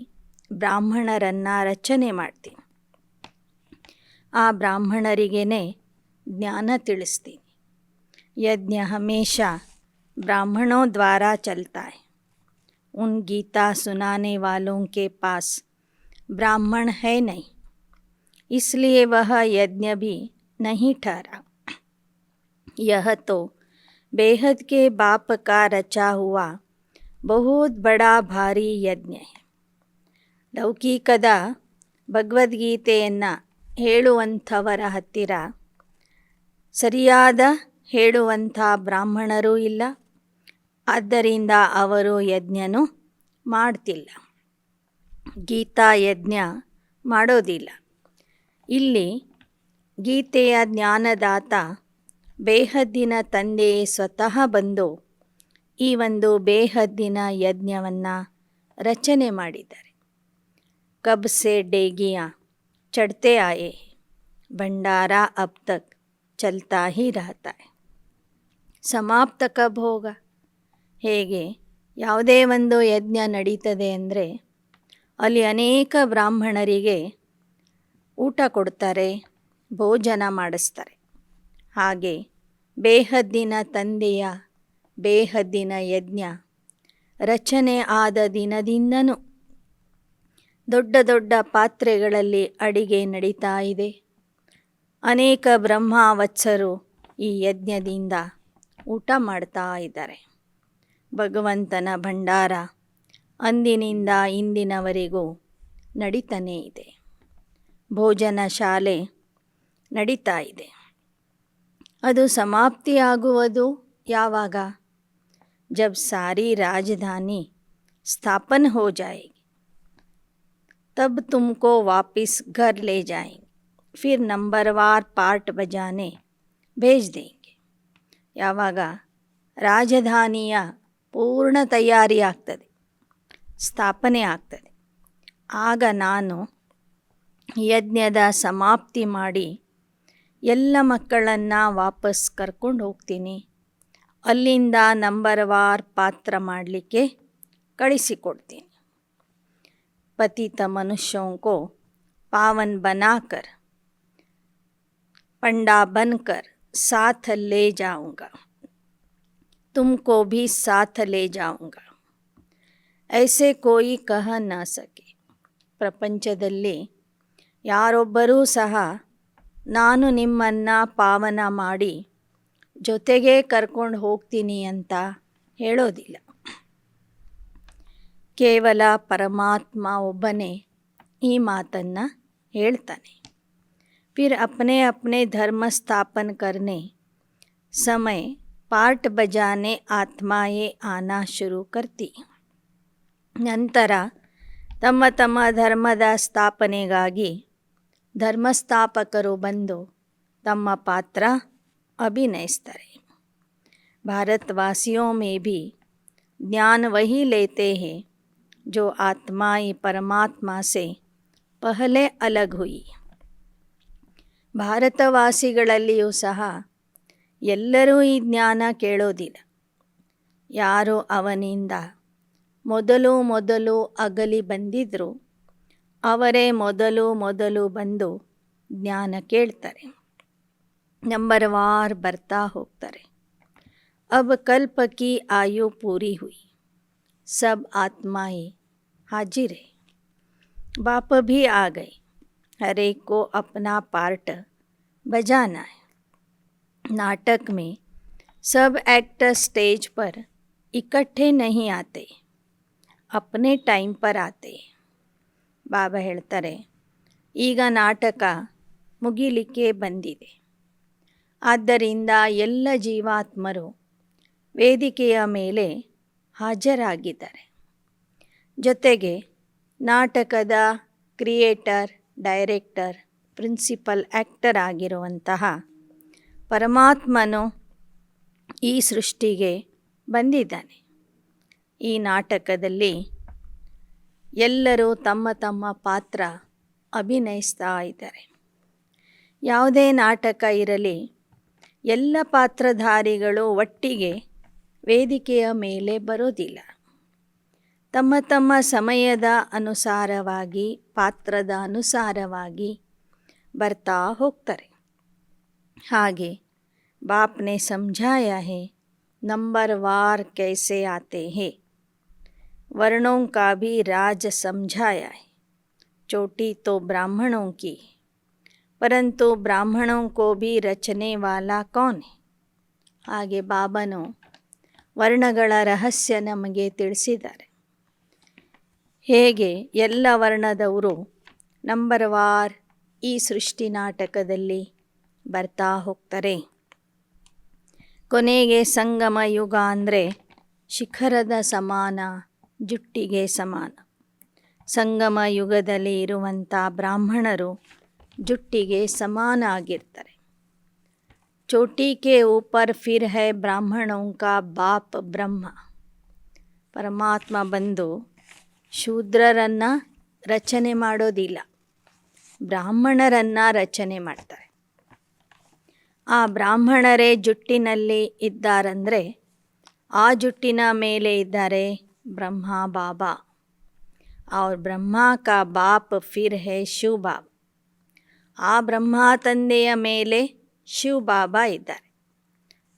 ಬ್ರಾಹ್ಮಣರನ್ನು ರಚನೆ ಮಾಡ್ತೀನಿ. ಆ ಬ್ರಾಹ್ಮಣರಿಗೇ ಜ್ಞಾನ ತಿಳಿಸ್ತೀನಿ. यज्ञ हमेशा ब्राह्मणों द्वारा चलता है. उन गीता सुनाने वालों के पास ब्राह्मण है नहीं, इसलिए वह यज्ञ भी नहीं ठहरा. यह तो बेहद के बाप का रचा हुआ बहुत बड़ा भारी यज्ञ है. ಲೌಕಿಕದ ಭಗವದ್ಗೀತೆಯನ್ನು ಹೇಳುವಂಥವರ ಹತ್ತಿರ ಸರಿಯಾದ ಹೇಳುವಂಥ ಬ್ರಾಹ್ಮಣರೂ ಇಲ್ಲ. ಆದ್ದರಿಂದ ಅವರು ಯಜ್ಞನೂ ಮಾಡ್ತಿಲ್ಲ, ಗೀತಾ ಯಜ್ಞ ಮಾಡೋದಿಲ್ಲ. ಇಲ್ಲಿ ಗೀತೆಯ ಜ್ಞಾನದಾತ ಬೇಹದ್ದಿನ ತಂದೆಯೇ ಸ್ವತಃ ಬಂದು ಈ ಒಂದು ಬೇಹದ್ದಿನ ಯಜ್ಞವನ್ನು ರಚನೆ ಮಾಡಿದ್ದಾರೆ. कब से डेगियाँ चढ़ते आए, भंडारा अब तक चलता ही रहता है. ಸಮಾಪ್ತ ಕಬ್ ಹೋಗ. ಹೇಗೆ ಯಾವುದೇ ಒಂದು ಯಜ್ಞ ನಡೀತದೆ ಅಂದರೆ ಅಲ್ಲಿ ಅನೇಕ ಬ್ರಾಹ್ಮಣರಿಗೆ ಊಟ ಕೊಡ್ತಾರೆ, ಭೋಜನ ಮಾಡಿಸ್ತಾರೆ. ಹಾಗೆ ಬೇಹದ್ದಿನ ತಂದೆಯ ಬೇಹದ್ದಿನ ಯಜ್ಞ ರಚನೆ ಆದ ದಿನದಿಂದನೂ ದೊಡ್ಡ ದೊಡ್ಡ ಪಾತ್ರೆಗಳಲ್ಲಿ ಅಡಿಗೆ ನಡೀತಾ ಇದೆ. ಅನೇಕ ಬ್ರಹ್ಮವತ್ಸರು ಈ ಯಜ್ಞದಿಂದ ಊಟ ಮಾಡ್ತಾ ಇದ್ದಾರೆ. ಭಗವಂತನ ಭಂಡಾರ ಅಂದಿನಿಂದ ಇಂದಿನವರೆಗೂ ನಡೀತಾನೇ ಇದೆ. ಭೋಜನ ಶಾಲೆ ನಡೀತಾ ಇದೆ. ಅದು ಸಮಾಪ್ತಿಯಾಗುವುದು ಯಾವಾಗ? जब सारी राजधानी स्थापन हो जाएगी तब तुमको वापस घर ले जाएंगे, फिर नंबरवार पार्ट बजाने भेज देंगे. ಯಾವಾಗ ರಾಜಧಾನಿಯ ಪೂರ್ಣ ತಯಾರಿ ಆಗ್ತದೆ, ಸ್ಥಾಪನೆ ಆಗ್ತದೆ, ಆಗ ನಾನು ಯಜ್ಞದ ಸಮಾಪ್ತಿ ಮಾಡಿ ಎಲ್ಲ ಮಕ್ಕಳನ್ನು ವಾಪಸ್ ಕರ್ಕೊಂಡು ಹೋಗ್ತೀನಿ. ಅಲ್ಲಿಂದ ನಂಬರ್ವಾರ್ ಪಾತ್ರ ಮಾಡಲಿಕ್ಕೆ ಕಳಿಸಿಕೊಡ್ತೀನಿ. पतित मनुष्यों को पावन बनाकर पंडा बनकर साथ ले जाऊंगा, तुमको भी साथ ले जाऊंगा. ऐसे कोई कह न सके. ಪ್ರಪಂಚದಲ್ಲಿ ಯಾರೊಬ್ಬರೂ ಸಹ ನಾನು ನಿಮ್ಮನ್ನು ಪಾವನ ಮಾಡಿ ಜೊತೆಗೆ ಕರ್ಕೊಂಡು ಹೋಗ್ತೀನಿ ಅಂತ ಹೇಳೋದಿಲ್ಲ. ಕೇವಲ ಪರಮಾತ್ಮ ಒಬ್ಬನೇ ಈ ಮಾತನ್ನು ಹೇಳ್ತಾನೆ. फिर अपने अपने धर्म स्थापन करने समय पार्ट बजाने आत्माएं आना शुरू करती. ನಂತರ ತಮ್ಮ ತಮ್ಮ ಧರ್ಮದ ಸ್ಥಾಪನೆಗಾಗಿ ಧರ್ಮಸ್ಥಾಪಕರು ಬಂದು ತಮ್ಮ ಪಾತ್ರ ಅಭಿನಯಿಸ್ತಾರೆ. भारतवासियों में भी ज्ञान वही लेते हैं जो आत्माएं परमात्मा से पहले अलग हुई. ಭಾರತವಾಸಿಗಳಲ್ಲಿಯೂ ಸಹ ಎಲ್ಲರೂ ಈ ಜ್ಞಾನ ಕೇಳೋದಿಲ್ಲ. ಯಾರು ಅವನಿಂದ ಮೊದಲು ಅಗಲಿ ಬಂದಿದ್ರು ಅವರೇ ಮೊದಲು ಬಂದು ಜ್ಞಾನ ಕೇಳ್ತಾರೆ. ನಂಬರ್ವಾರ್ ಬರ್ತಾ ಹೋಗ್ತಾರೆ. अब कल्प की आयु पूरी हुई, सब आत्माएं हाजिर है. बाप भी आ गए, हर एक को अपना पार्ट बजाना है. नाटक में सब एक्टर स्टेज पर इकट्ठे नहीं आते, अपने टाइम पर आते. ಬಾಬಾ ಹೇಳ್ತಾರೆ, ಈಗ ನಾಟಕ ಮುಗಿಲಿಕ್ಕೆ ಬಂದಿದೆ. ಆದ್ದರಿಂದ ಎಲ್ಲ ಜೀವಾತ್ಮರು ವೇದಿಕೆಯ ಮೇಲೆ ಹಾಜರಾಗಿದ್ದಾರೆ. ಜೊತೆಗೆ ನಾಟಕದ ಕ್ರಿಯೇಟರ್, ಡೈರೆಕ್ಟರ್, ಪ್ರಿನ್ಸಿಪಲ್ ಆ್ಯಕ್ಟರ್ ಆಗಿರುವಂತಹ ಪರಮಾತ್ಮನು ಈ ಸೃಷ್ಟಿಗೆ ಬಂದಿದ್ದಾನೆ. ಈ ನಾಟಕದಲ್ಲಿ ಎಲ್ಲರೂ ತಮ್ಮ ತಮ್ಮ ಪಾತ್ರ ಅಭಿನಯಿಸ್ತಾ ಇದ್ದಾರೆ. ಯಾವುದೇ ನಾಟಕ ಇರಲಿ, ಎಲ್ಲ ಪಾತ್ರಧಾರಿಗಳು ಒಟ್ಟಿಗೆ ವೇದಿಕೆಯ ಮೇಲೆ ಬರೋದಿಲ್ಲ. ತಮ್ಮ ತಮ್ಮ ಸಮಯದ ಅನುಸಾರವಾಗಿ, ಪಾತ್ರದ ಅನುಸಾರವಾಗಿ ಬರ್ತಾ ಹೋಗ್ತಾರೆ. ಹಾಗೆ ಬಾಪ್ನೆ ಸಮझाया है नंबरवार कैसे आते हैं. वर्णों का भी राज समझाया है. चोटी तो ब्राह्मणों की, परंतु ब्राह्मणों को भी रचने वाला कौन है. ಹಾಗೆ ಬಾಬನು ವರ್ಣಗಳ ರಹಸ್ಯ ನಮಗೆ ತಿಳಿಸಿದ್ದಾರೆ. ಹೇಗೆ ಎಲ್ಲ ವರ್ಣದವರು ನಂಬರ್ವಾರ್ ಈ ಸೃಷ್ಟಿ ನಾಟಕದಲ್ಲಿ ಬರ್ತಾ ಹೋಗ್ತಾರೆ. ಕೊನೆಗೆ ಸಂಗಮ ಯುಗ ಅಂದರೆ ಶಿಖರದ ಸಮಾನ, ಜುಟ್ಟಿಗೆ ಸಮಾನ. ಸಂಗಮ ಯುಗದಲ್ಲಿ ಇರುವಂಥ ಬ್ರಾಹ್ಮಣರು ಜುಟ್ಟಿಗೆ ಸಮಾನ ಆಗಿರ್ತಾರೆ. ಚೋಟಿ ಕೆ ಊಪರ್ ಫಿರ್ ಹೈ ಬ್ರಾಹ್ಮಣೋಂ ಕಾ ಬಾಪ್ ಬ್ರಹ್ಮ. ಪರಮಾತ್ಮ ಬಂದು ಶೂದ್ರರನ್ನು ರಚನೆ ಮಾಡೋದಿಲ್ಲ, ಬ್ರಾಹ್ಮಣರನ್ನು ರಚನೆ ಮಾಡ್ತಾರೆ. ಆ ಬ್ರಾಹ್ಮಣರೇ ಜುಟ್ಟಿನಲ್ಲಿ ಇದ್ದಾರಂದರೆ ಆ ಜುಟ್ಟಿನ ಮೇಲೆ ಇದ್ದಾರೆ ಬ್ರಹ್ಮ ಬಾಬಾ. और ब्रह्मा का बाप फिर है शिव बाबा. ಆ ಬ್ರಹ್ಮ ತಂದೆಯ ಮೇಲೆ ಶಿವ್ ಬಾಬಾ ಇದ್ದಾರೆ.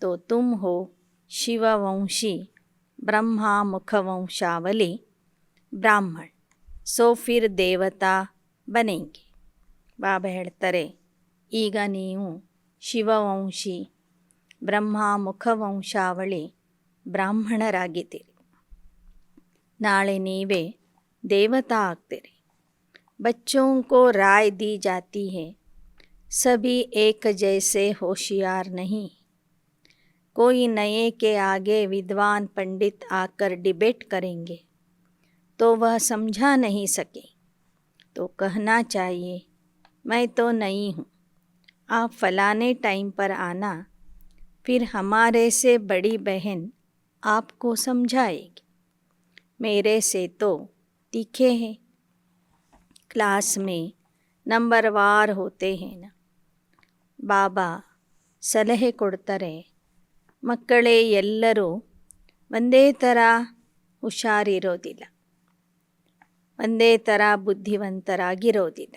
तो तुम हो ಶಿವವಂಶಿ ಬ್ರಹ್ಮ ಮುಖವಂಶಾವಲಿ ಬ್ರಾಹ್ಮಣ, ಸೋ ಫಿರ್ ದೇವತಾ ಬನೆಂಗೆ. ಬಾಬಾ ಹೇಳ್ತಾರೆ, ಈಗ ನೀವು ಶಿವವಂಶಿ ಬ್ರಹ್ಮ ಮುಖವಂಶಾವಳಿ ಬ್ರಾಹ್ಮಣರಾಗಿದ್ದೀರಿ. ನಾಳೆ ನೀವೇ देवता ಆಗ್ತೀರಿ. बच्चों को राय दी जाती है, सभी एक जैसे होशियार नहीं. कोई नए के आगे विद्वान पंडित आकर डिबेट करेंगे तो वह समझा नहीं सके, तो कहना चाहिए मैं तो नई हूँ, आप फलाने टाइम पर आना, फिर हमारे से बड़ी बहन आपको समझाएगी. मेरे से तो तीखे हैं, क्लास में ನಂಬರ್ವಾರ್ ಹೋತೆ ಹೇನ. ಬಾಬಾ ಸಲಹೆ ಕೊಡ್ತಾರೆ, ಮಕ್ಕಳೇ ಎಲ್ಲರೂ ಒಂದೇ ಥರ ಹುಷಾರಿರೋದಿಲ್ಲ, ಒಂದೇ ಥರ ಬುದ್ಧಿವಂತರಾಗಿರೋದಿಲ್ಲ.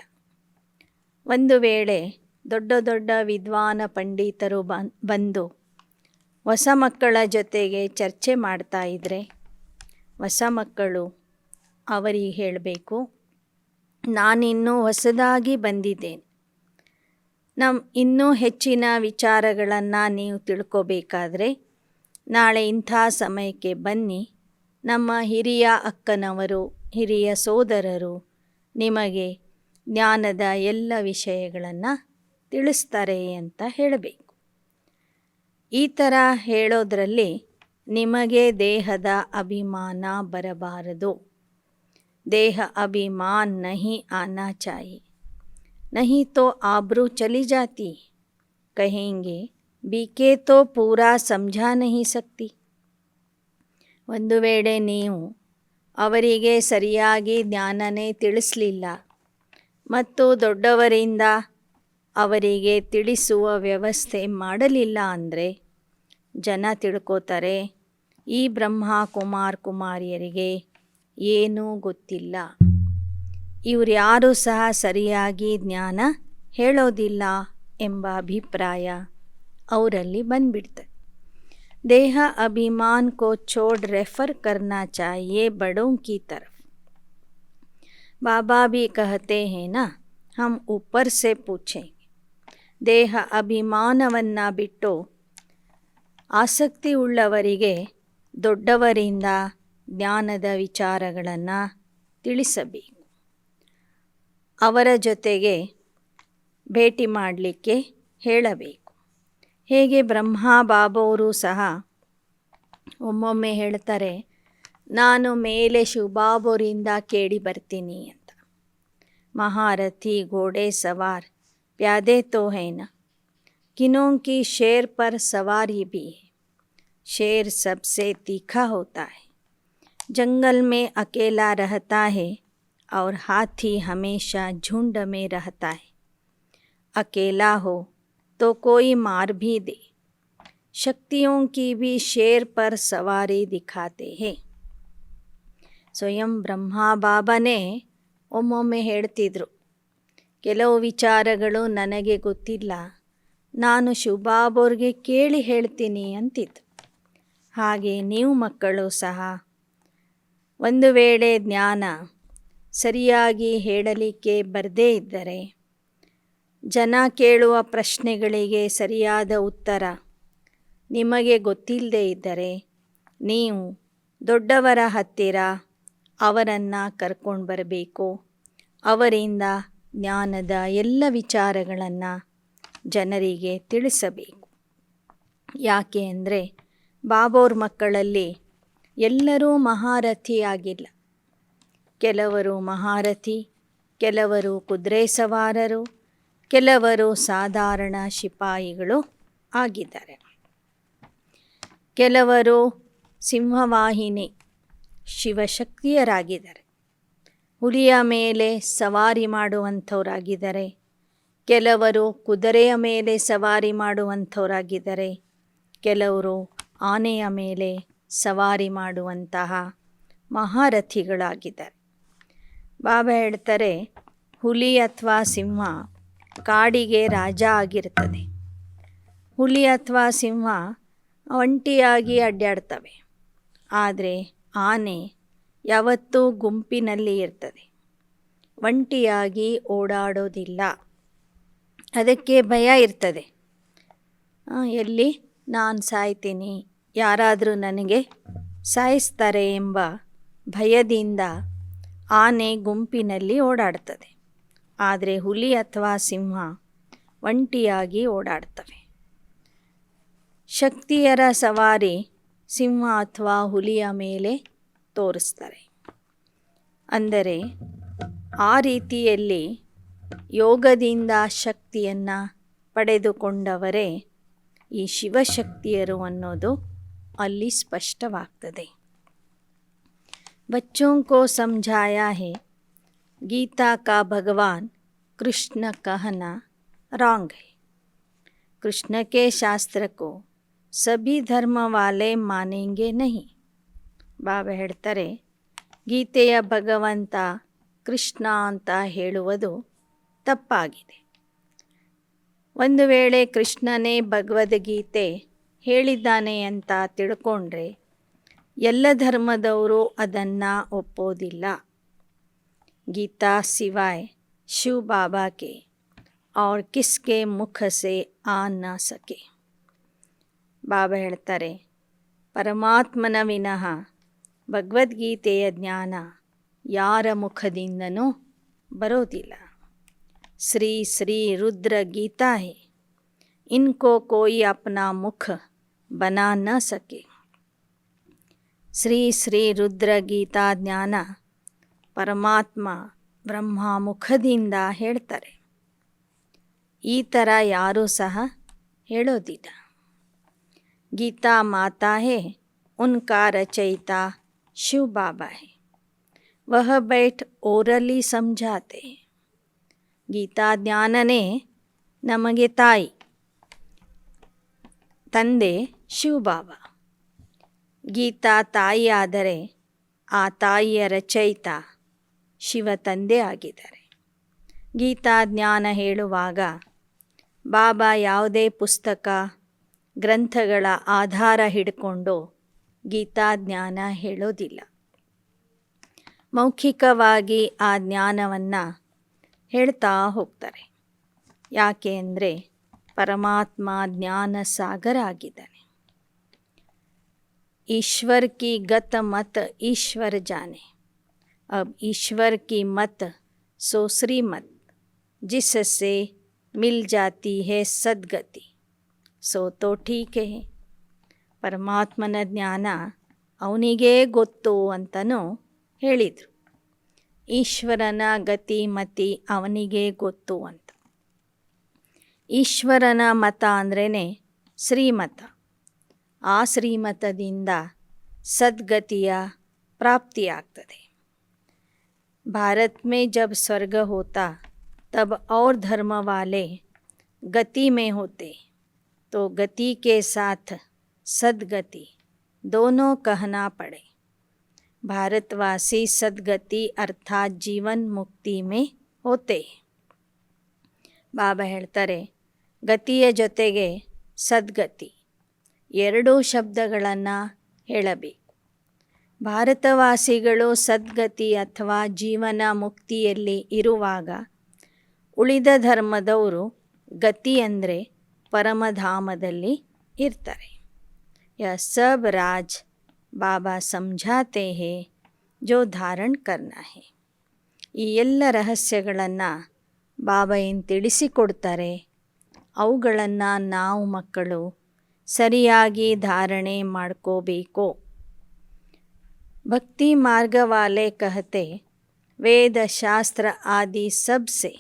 ಒಂದು ವೇಳೆ ದೊಡ್ಡ ದೊಡ್ಡ ವಿದ್ವಾನ ಪಂಡಿತರು ಬಂದು ಹೊಸ ಮಕ್ಕಳ ಜೊತೆಗೆ ಚರ್ಚೆ ಮಾಡ್ತಾ ಇದ್ದರೆ ಹೊಸ ಮಕ್ಕಳು ಅವರಿಗೆ ಹೇಳಬೇಕು, ನಾನಿನ್ನೂ ಹೊಸದಾಗಿ ಬಂದಿದ್ದೇನೆ, ಇನ್ನೂ ಹೆಚ್ಚಿನ ವಿಚಾರಗಳನ್ನು ನೀವು ತಿಳ್ಕೋಬೇಕಾದ್ರೆ ನಾಳೆ ಇಂಥ ಸಮಯಕ್ಕೆ ಬನ್ನಿ, ನಮ್ಮ ಹಿರಿಯ ಅಕ್ಕನವರು, ಹಿರಿಯ ಸೋದರರು ನಿಮಗೆ ಜ್ಞಾನದ ಎಲ್ಲ ವಿಷಯಗಳನ್ನು ತಿಳಿಸ್ತಾರೆ ಅಂತ ಹೇಳಬೇಕು. ಈ ಥರ ಹೇಳೋದ್ರಲ್ಲಿ ನಿಮಗೆ ದೇಹದ ಅಭಿಮಾನ ಬರಬಾರದು. देह अभिमान नहीं आना चाहिए, नहीं तो आबरू चली जाती. कहेंगे बीके तो पूरा समझा नहीं सकती. ಒಂದು ವೇಳೆ ನೀವು ಅವರಿಗೆ ಸರಿಯಾಗಿ ಜ್ಞಾನನೇ ತಿಳಿಸಲಿಲ್ಲ ಮತ್ತು ದೊಡ್ಡವರಿಂದ ಅವರಿಗೆ ತಿಳಿಸುವ ವ್ಯವಸ್ಥೆ ಮಾಡಲಿಲ್ಲ ಅಂದರೆ ಜನ ತಿಳ್ಕೋತಾರೆ ಈ ಬ್ರಹ್ಮ ಕುಮಾರಿಯರಿಗೆ ಏನೂ ಗೊತ್ತಿಲ್ಲ. ಇವರ್ಯಾರೂ ಸಹ ಸರಿಯಾಗಿ ಜ್ಞಾನ ಹೇಳೋದಿಲ್ಲ ಎಂಬ ಅಭಿಪ್ರಾಯ ಅವರಲ್ಲಿ ಬಂದ್ಬಿಡ್ತದೆ. ದೇಹ ಅಭಿಮಾನ್ ಕೋ ಛೋಡ್ ರೆಫರ್ ಕರ್ನಾ ಚಾಹಿಯೇ ಬಡೋं की तरफ. बाबा भी कहते हैं ना, हम ऊपर से पूछेंगे. ದೇಹ ಅಭಿಮಾನವನ್ನು ಬಿಟ್ಟು ಆಸಕ್ತಿ ಉಳ್ಳವರಿಗೆ ದೊಡ್ಡವರಿಂದ ಜ್ಞಾನದ ವಿಚಾರಗಳನ್ನು ತಿಳಿಸಬೇಕು. ಅವರ ಜೊತೆಗೆ ಭೇಟಿ ಮಾಡಲಿಕ್ಕೆ ಹೇಳಬೇಕು. ಹೇಗೆ ಬ್ರಹ್ಮ ಬಾಬವರು ಸಹ ಒಮ್ಮೊಮ್ಮೆ ಹೇಳ್ತಾರೆ, ನಾನು ಮೇಲೆ ಶಿವಬಾಬರಿಂದ ಕೇಳಿ ಬರ್ತೀನಿ ಅಂತ. ಮಹಾರಥಿ ಘೋಡೆ ಸವಾರ್ ಪ್ಯಾದೆ ತೋ ಹೈ ನ, किन्हों की शेर पर सवारी भी है. शेर सबसे तीखा होता है, जंगल में अकेला रहता है और हाथी हमेशा झुंड में रहता है. अकेला हो तो कोई मार भी दे. शक्तियों की भी शेर पर सवारी दिखाते हैं. ಸ್ವಯಂ ಬ್ರಹ್ಮ ಬಾಬಾನೇ ಒಮ್ಮೊಮ್ಮೆ ಹೇಳ್ತಿದ್ರು, ಕೆಲವು ವಿಚಾರಗಳು ನನಗೆ ಗೊತ್ತಿಲ್ಲ, ನಾನು ಶಿವಬಾಬವ್ರಿಗೆ ಕೇಳಿ ಹೇಳ್ತೀನಿ ಅಂತಿತ್ತು. ಹಾಗೆ ನೀವು ಮಕ್ಕಳು ಸಹ ಒಂದು ವೇಳೆ ಜ್ಞಾನ ಸರಿಯಾಗಿ ಹೇಳಲಿಕ್ಕೆ ಬರದೇ ಇದ್ದರೆ, ಜನ ಕೇಳುವ ಪ್ರಶ್ನೆಗಳಿಗೆ ಸರಿಯಾದ ಉತ್ತರ ನಿಮಗೆ ಗೊತ್ತಿಲ್ಲದೇ ಇದ್ದರೆ, ನೀವು ದೊಡ್ಡವರ ಹತ್ತಿರ ಅವರನ್ನು ಕರ್ಕೊಂಡು ಬರಬೇಕು. ಅವರಿಂದ ಜ್ಞಾನದ ಎಲ್ಲ ವಿಚಾರಗಳನ್ನು ಜನರಿಗೆ ತಿಳಿಸಬೇಕು. ಯಾಕೆ ಅಂದರೆ ಬಾಬವ್ರ ಮಕ್ಕಳಲ್ಲಿ ಎಲ್ಲರೂ ಮಹಾರಥಿ ಆಗಿಲ್ಲ. ಕೆಲವರು ಮಹಾರಥಿ, ಕೆಲವರು ಕುದುರೆ ಸವಾರರು, ಕೆಲವರು ಸಾಧಾರಣ ಶಿಪಾಯಿಗಳು ಆಗಿದ್ದಾರೆ. ಕೆಲವರು ಸಿಂಹವಾಹಿನಿ ಶಿವಶಕ್ತಿಯರಾಗಿದ್ದಾರೆ. ಹುಲಿಯ ಮೇಲೆ ಸವಾರಿ ಮಾಡುವಂಥವರಾಗಿದ್ದಾರೆ. ಕೆಲವರು ಕುದುರೆಯ ಮೇಲೆ ಸವಾರಿ ಮಾಡುವಂಥವರಾಗಿದ್ದಾರೆ. ಕೆಲವರು ಆನೆಯ ಮೇಲೆ ಸವಾರಿ ಮಾಡುವಂತಹ ಮಹಾರಥಿಗಳಾಗಿದ್ದಾರೆ. ಬಾಬಾ ಹೇಳ್ತಾರೆ, ಹುಲಿ ಅಥವಾ ಸಿಂಹ ಕಾಡಿಗೆ ರಾಜ ಆಗಿರ್ತದೆ. ಹುಲಿ ಅಥವಾ ಸಿಂಹ ಒಂಟಿಯಾಗಿ ಅಡ್ಡಾಡ್ತವೆ. ಆದರೆ ಆನೆ ಯಾವತ್ತೂ ಗುಂಪಿನಲ್ಲಿ ಇರ್ತದೆ, ಒಂಟಿಯಾಗಿ ಓಡಾಡೋದಿಲ್ಲ. ಅದಕ್ಕೆ ಭಯ ಇರ್ತದೆ, ಎಲ್ಲಿ ನಾನು ಸಾಯ್ತೀನಿ, ಯಾರಾದರೂ ನನಗೆ ಸಾಯಿಸ್ತಾರೆ ಎಂಬ ಭಯದಿಂದ ಆನೆ ಗುಂಪಿನಲ್ಲಿ ಓಡಾಡ್ತದೆ. ಆದರೆ ಹುಲಿ ಅಥವಾ ಸಿಂಹ ಒಂಟಿಯಾಗಿ ಓಡಾಡ್ತವೆ. ಶಕ್ತಿಯರ ಸವಾರಿ ಸಿಂಹ ಅಥವಾ ಹುಲಿಯ ಮೇಲೆ ತೋರಿಸ್ತಾರೆ. ಅಂದರೆ ಆ ರೀತಿಯಲ್ಲಿ ಯೋಗದಿಂದ ಶಕ್ತಿಯನ್ನು ಪಡೆದುಕೊಂಡವರೇ ಈ ಶಿವಶಕ್ತಿಯರು ಅನ್ನೋದು ಅಲ್ಲಿ ಸ್ಪಷ್ಟವಾಗ್ತದೆ. बच्चों को समझाया है, गीता का भगवान कृष्ण कहना रॉन्ग है. कृष्ण के शास्त्र को सभी धर्म वाले मानेंगे नहीं. ಬಾಬಾ ಹೇಳ್ತಾರೆ, ಗೀತೆಯ ಭಗವಂತ ಕೃಷ್ಣ ಅಂತ ಹೇಳುವುದು ತಪ್ಪಾಗಿದೆ. ಒಂದು ವೇಳೆ ಕೃಷ್ಣನೇ ಭಗವದ್ಗೀತೆ ಹೇಳಿದ್ದಾನೆ ಅಂತ ತಿಳ್ಕೊಂಡ್ರೆ ಎಲ್ಲ ಧರ್ಮದವರು ಅದನ್ನು ಒಪ್ಪೋದಿಲ್ಲ. ಗೀತಾ ಸಿವಾಯ್ ಶಿವ ಬಾಬಾ ಕೆ और किसके मुख से आ न सके. ಬಾಬಾ ಹೇಳ್ತಾರೆ, ಪರಮಾತ್ಮನ ವಿನಃ ಭಗವದ್ಗೀತೆಯ ಜ್ಞಾನ ಯಾರ ಮುಖದಿಂದನೂ ಬರೋದಿಲ್ಲ. ಶ್ರೀ ಶ್ರೀ ರುದ್ರ ಗೀತಾ ಹೇ, ಇನ್ಕೋ ಕೋಯಿ ಅಪ್ನಾ ಮುಖ ಬನಾ ನ ಸಕೆ. ಶ್ರೀ ಶ್ರೀ ರುದ್ರ ಗೀತಾ ಜ್ಞಾನ ಪರಮಾತ್ಮ ಬ್ರಹ್ಮ ಮುಖದಿಂದ ಹೇಳ್ತಾರೆ. ಈ ಥರ ಯಾರೂ ಸಹ ಹೇಳೋದಿಲ್ಲ. ಗೀತಾ ಮಾತಾ ಹೇ, ಉನ್ಕಾ ರಚಯಿತಾ ಶಿವ ಬಾಬಾ ಹೇ, ವಹ ಬೈಠ್ ಓರಲಿ ಸಮझाते. ಗೀತಾ ಜ್ಞಾನನೇ ನಮಗೆ ತಾಯಿ, ತಂದೆ ಶಿವ ಬಾಬಾ. ಗೀತಾ ತಾಯಿ ಆದರೆ ಆ ತಾಯಿಯ ರಚಯಿತ ಶಿವ ತಂದೆ ಆಗಿದ್ದಾರೆ. ಗೀತಾ ಜ್ಞಾನ ಹೇಳುವಾಗ ಬಾಬಾ ಯಾವುದೇ ಪುಸ್ತಕ ಗ್ರಂಥಗಳ ಆಧಾರ ಹಿಡ್ಕೊಂಡು ಗೀತಾ ಜ್ಞಾನ ಹೇಳೋದಿಲ್ಲ. ಮೌಖಿಕವಾಗಿ ಆ ಜ್ಞಾನವನ್ನು ಹೇಳ್ತಾ ಹೋಗ್ತಾರೆ. ಯಾಕೆ ಅಂದರೆ ಪರಮಾತ್ಮ ಜ್ಞಾನ ಸಾಗರ ಆಗಿದ್ದಾನೆ. ईश्वर की गत मत ईश्वर जाने, अब ईश्वर की मत सो श्रीमत, जिससे मिल जाती है सद्गति सो तो ठीक है. ಪರಮಾತ್ಮನ ಜ್ಞಾನ ಅವನಿಗೇ ಗೊತ್ತು ಅಂತಲೂ ಹೇಳಿದರು. ಈಶ್ವರನ ಗತಿ ಮತಿ ಅವನಿಗೇ ಗೊತ್ತು ಅಂತ. ಈಶ್ವರನ ಮತ ಅಂದ್ರೇ ಶ್ರೀಮತ. ಆ ಶ್ರೀಮತದಿಂದ ಸದ್ಗತಿಯ ಪ್ರಾಪ್ತಿಯಾಗ್ತದೆ. भारत में जब स्वर्ग होता तब और धर्म वाले गति में होते, तो गति के साथ सद्गति दोनों कहना पड़े. भारतवासी सद्गति अर्थात जीवन मुक्ति में होते. ಬಾಬಾ ಹೇಳ್ತಾರೆ, ಗತಿಯ ಜೊತೆಗೆ ಸದ್ಗತಿ ಎರಡೂ ಶಬ್ದಗಳನ್ನು ಹೇಳಬೇಕು. ಭಾರತವಾಸಿಗಳು ಸದ್ಗತಿ ಅಥವಾ ಜೀವನ ಮುಕ್ತಿಯಲ್ಲಿ ಇರುವಾಗ ಉಳಿದ ಧರ್ಮದವರು ಗತಿ ಅಂದರೆ ಪರಮಧಾಮದಲ್ಲಿ ಇರ್ತಾರೆ. यह सब राज बाबा समझाते हैं जो धारण करना है. ಈ ಎಲ್ಲ ರಹಸ್ಯಗಳನ್ನು ಬಾಬಾ ಏನು ತಿಳಿಸಿಕೊಡ್ತಾರೆ, ಅವುಗಳನ್ನು ನಾವು ಮಕ್ಕಳು ಸರಿಯಾಗಿ ಧಾರಣೆ ಮಾಡ್ಕೋಬೇಕು. भक्ति मार्ग वाले कहते वेद शास्त्र आदि सब से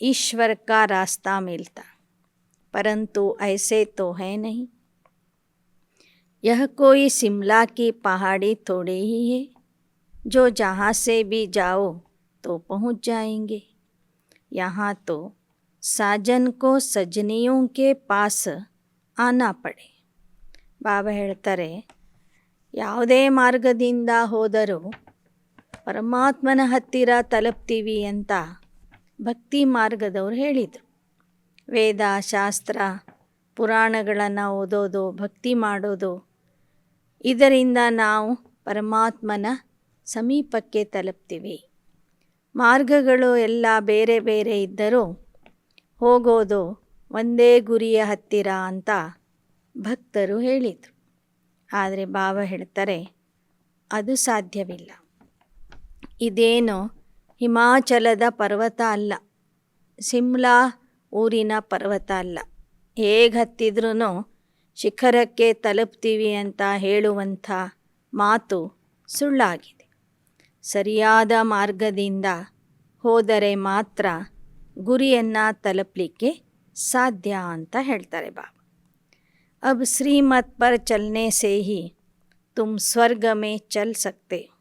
ईश्वर का रास्ता मिलता, परंतु ऐसे तो है नहीं. यह कोई शिमला की पहाड़ी थोड़ी ही है जो जहाँ से भी जाओ तो पहुँच जाएंगे. यहाँ तो साजन को सजनियों के पास आना पड़े. ಬಾಬಾ ಹೇಳ್ತಾರೆ, ಯಾವುದೇ ಮಾರ್ಗದಿಂದ ಹೋದರೂ ಪರಮಾತ್ಮನ ಹತ್ತಿರ ತಲುಪ್ತೀವಿ ಅಂತ ಭಕ್ತಿ ಮಾರ್ಗದವ್ರು ಹೇಳಿದರು. ವೇದ ಶಾಸ್ತ್ರ ಪುರಾಣಗಳನ್ನು ಓದೋದು, ಭಕ್ತಿ ಮಾಡೋದು, ಇದರಿಂದ ನಾವು ಪರಮಾತ್ಮನ ಸಮೀಪಕ್ಕೆ ತಲುಪ್ತೀವಿ. ಮಾರ್ಗಗಳು ಎಲ್ಲ ಬೇರೆ ಬೇರೆ ಇದ್ದರೂ ಹೋಗೋದು ಒಂದೇ ಗುರಿಯ ಹತ್ತಿರ ಅಂತ ಭಕ್ತರು ಹೇಳಿದರು. ಆದರೆ ಬಾಬಾ ಹೇಳ್ತಾರೆ, ಅದು ಸಾಧ್ಯವಿಲ್ಲ. ಇದೇನು ಹಿಮಾಚಲದ ಪರ್ವತ ಅಲ್ಲ, ಶಿಮ್ಲಾ ಊರಿನ ಪರ್ವತ ಅಲ್ಲ. ಹೇಗೆ ಹತ್ತಿದ್ರೂ ಶಿಖರಕ್ಕೆ ತಲುಪ್ತೀವಿ ಅಂತ ಹೇಳುವಂಥ ಮಾತು ಸುಳ್ಳಾಗಿದೆ. ಸರಿಯಾದ ಮಾರ್ಗದಿಂದ ಹೋದರೆ ಮಾತ್ರ ಗುರಿಯನ್ನು ತಲುಪಲಿಕ್ಕೆ ಸಾಧ್ಯ ಅಂತ ಹೇಳ್ತಾರೆ ಬಾಬಾ. अब श्रीमत पर चलने से ही तुम स्वर्ग में चल सकते हो.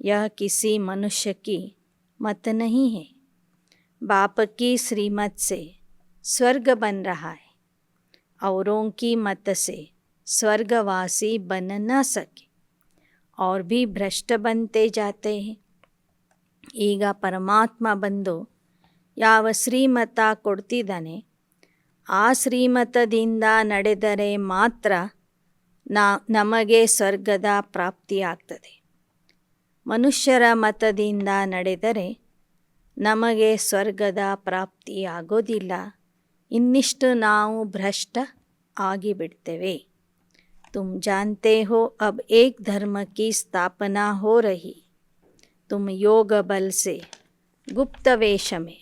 यह किसी मनुष्य की मत नहीं है. बाप की श्रीमत से स्वर्ग बन रहा है. औरों की मत से स्वर्गवासी बन न सके और भी भ्रष्ट बनते जाते हैं. ಈಗ ಪರಮಾತ್ಮ ಬಂದು ಯಾವ ಶ್ರೀಮತ ಕೊಡ್ತಿದ್ದಾನೆ ಆ ಶ್ರೀಮತದಿಂದ ನಡೆದರೆ ಮಾತ್ರ ನಮಗೆ ಸ್ವರ್ಗದ ಪ್ರಾಪ್ತಿಯಾಗ್ತದೆ. ಮನುಷ್ಯರ ಮತದಿಂದ ನಡೆದರೆ ನಮಗೆ ಸ್ವರ್ಗದ ಪ್ರಾಪ್ತಿಯಾಗೋದಿಲ್ಲ. ಇನ್ನಿಷ್ಟು ನಾವು ಭ್ರಷ್ಟ ಆಗಿಬಿಡ್ತೇವೆ. तुम जानते हो अब एक धर्म की स्थापना हो रही. तुम योग बल से गुप्त वेश में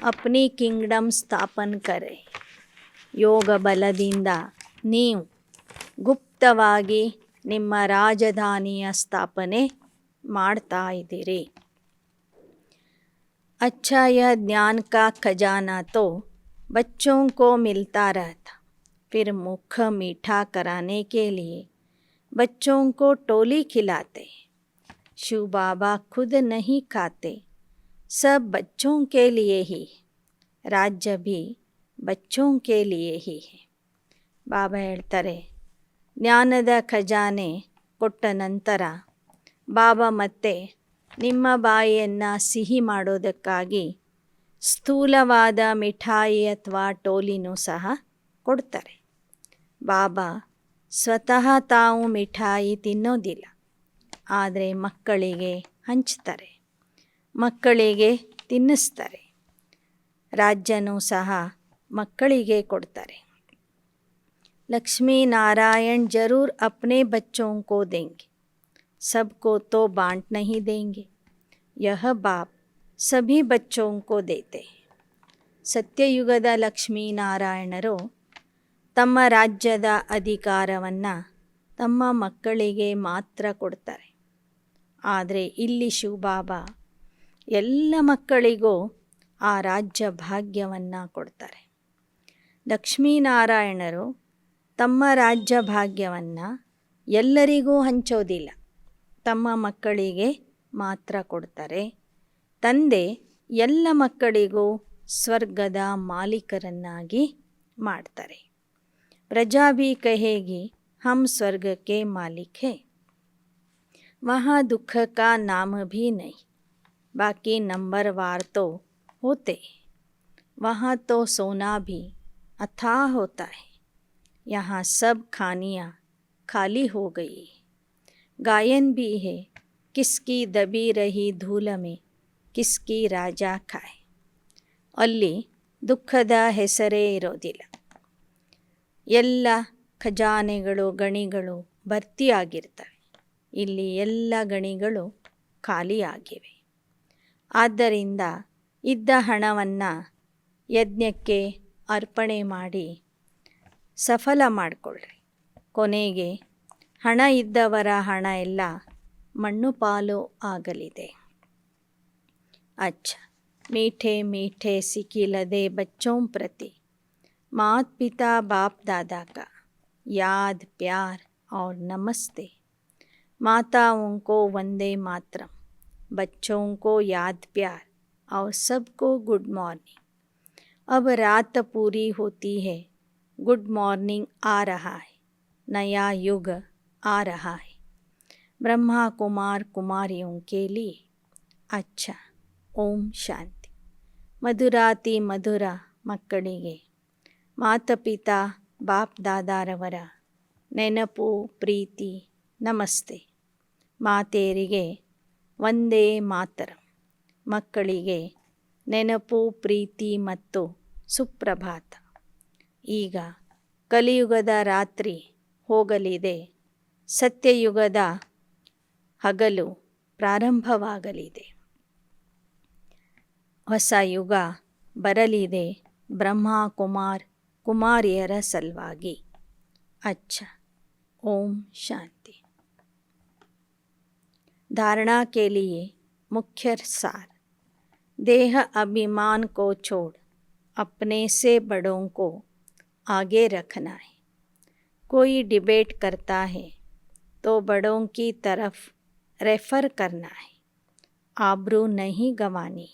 अपनी किंगडम स्थापन करे. ಯೋಗ ಬಲದಿಂದ ನೀವು ಗುಪ್ತವಾಗಿ ನಿಮ್ಮ ರಾಜಧಾನಿಯ ಸ್ಥಾಪನೆ ಮಾಡ್ತಾ ಇದ್ದೀರಿ. अच्छा यह ज्ञान का खजाना तो बच्चों को मिलता रहता, फिर मुख मीठा कराने के लिए बच्चों को टोली खिलाते. शिव बाबा खुद नहीं खाते, सब बच्चों के लिए ही. राज्य भी बच्चों के लिए ही है. ಬಾಬಾ ಹೇಳ್ತಾರೆ, ಜ್ಞಾನದ ಖಜಾನೆ ಕೊಟ್ಟ ನಂತರ ಬಾಬಾ ಮತ್ತೆ ನಿಮ್ಮ ಬಾಯಿಯನ್ನು ಸಿಹಿ ಮಾಡೋದಕ್ಕಾಗಿ ಸ್ಥೂಲವಾದ ಮಿಠಾಯಿ ಅಥವಾ ಟೋಲಿನೂ ಸಹ ಕೊಡ್ತಾರೆ. ಬಾಬಾ ಸ್ವತಃ ತಾವು ಮಿಠಾಯಿ ತಿನ್ನೋದಿಲ್ಲ, ಆದರೆ ಮಕ್ಕಳಿಗೆ ಹಂಚ್ತಾರೆ, ಮಕ್ಕಳಿಗೆ ತಿನ್ನಿಸ್ತಾರೆ. ರಾಜ್ಯನೂ ಸಹ ಮಕ್ಕಳಿಗೆ ಕೊಡ್ತಾರೆ. लक्ष्मी नारायण जरूर अपने बच्चों को देंगे, सबको तो बांट नहीं देंगे. यह बाप सभी बच्चों को देते हैं. ಸತ್ಯಯುಗದ ಲಕ್ಷ್ಮೀನಾರಾಯಣರು ತಮ್ಮ ರಾಜ್ಯದ ಅಧಿಕಾರವನ್ನು ತಮ್ಮ ಮಕ್ಕಳಿಗೆ ಮಾತ್ರ ಕೊಡ್ತಾರೆ. ಆದರೆ ಇಲ್ಲಿ ಶಿವಬಾಬಾ ಎಲ್ಲ ಮಕ್ಕಳಿಗೂ ಆ ರಾಜ್ಯ ಭಾಗ್ಯವನ್ನು ಕೊಡ್ತಾರೆ. ಲಕ್ಷ್ಮೀನಾರಾಯಣರು ತಮ್ಮ ರಾಜ್ಯ ಭಾಗ್ಯವನ್ನು ಎಲ್ಲರಿಗೂ ಹಂಚೋದಿಲ್ಲ, ತಮ್ಮ ಮಕ್ಕಳಿಗೆ ಮಾತ್ರ ಕೊಡ್ತಾರೆ. ತಂದೆ ಎಲ್ಲ ಮಕ್ಕಳಿಗೂ ಸ್ವರ್ಗದ ಮಾಲೀಕರನ್ನಾಗಿ ಮಾಡ್ತಾರೆ. ಪ್ರಜಾ ಭೀ ಕಹೇಗಿ ಹಮ್ ಸ್ವರ್ಗ ಕೆ ಮಾಲಿಕ್ ಹೈ, ವहाँ दुख का नाम भी नहीं, बाकी नंबरवार तो होते, वहाँ तो सोना भी अथाह होता है, यहाँ सब खानियाँ खाली हो गई. गायन भी है किसकी दबी रही धूल में किसकी राजा खाए. ಅಲ್ಲಿ ದುಃಖದ ಹೆಸರೇ ಇರೋದಿಲ್ಲ. ಎಲ್ಲ ಖಜಾನೆಗಳು ಗಣಿಗಳು ಭರ್ತಿಯಾಗಿರ್ತವೆ, ಇಲ್ಲಿ ಎಲ್ಲ ಗಣಿಗಳು ಖಾಲಿಯಾಗಿವೆ. ಆದ್ದರಿಂದ ಇದ್ದ ಹಣವನ್ನು ಯಜ್ಞಕ್ಕೆ ಅರ್ಪಣೆ ಮಾಡಿ ಸಫಲ ಮಾಡಿಕೊಳ್ಳ್ರಿ. ಕೊನೆಗೆ ಹಣ ಇದ್ದವರ ಹಣ ಎಲ್ಲ ಮಣ್ಣು ಪಾಲು ಆಗಲಿದೆ. अच्छा, मीठे मीठे सिकिलदे बच्चों प्रति मात पिता बाप दादा का याद प्यार और नमस्ते. माताओं को वंदे मातरम, बच्चों को याद प्यार और सबको गुड मॉर्निंग. अब रात पूरी होती है, गुड मॉर्निंग आ रहा है, नया युग आ रहा है ब्रह्मा कुमार कुमारियों के लिए. अच्छा, ಓಂ ಶಾಂತಿ. ಮಧುರಾತಿ ಮಧುರ ಮಕ್ಕಳಿಗೆ ಮಾತಪಿತಾ ಬಾಪ್ ದಾದಾರವರ ನೆನಪು ಪ್ರೀತಿ ನಮಸ್ತೆ. ಮಾತೆಯರಿಗೆ ವಂದೇ ಮಾತರಂ, ಮಕ್ಕಳಿಗೆ ನೆನಪು ಪ್ರೀತಿ ಮತ್ತು ಸುಪ್ರಭಾತ. ಈಗ ಕಲಿಯುಗದ ರಾತ್ರಿ ಹೋಗಲಿದೆ, ಸತ್ಯಯುಗದ ಹಗಲು ಪ್ರಾರಂಭವಾಗಲಿದೆ. ಹೊಸ ಯುಗ ಬರಲಿದೆ ಬ್ರಹ್ಮ ಕುಮಾರ್ ಕುಮಾರಿಯರ ಸಲುವಾಗಿ. अच्छा, ओम शांति. धारणा के लिए मुख्य सार. देह अभिमान को छोड़ अपने से बड़ों को आगे रखना है. कोई डिबेट करता है तो बड़ों की तरफ रेफर करना है, आबरू नहीं गंवानी.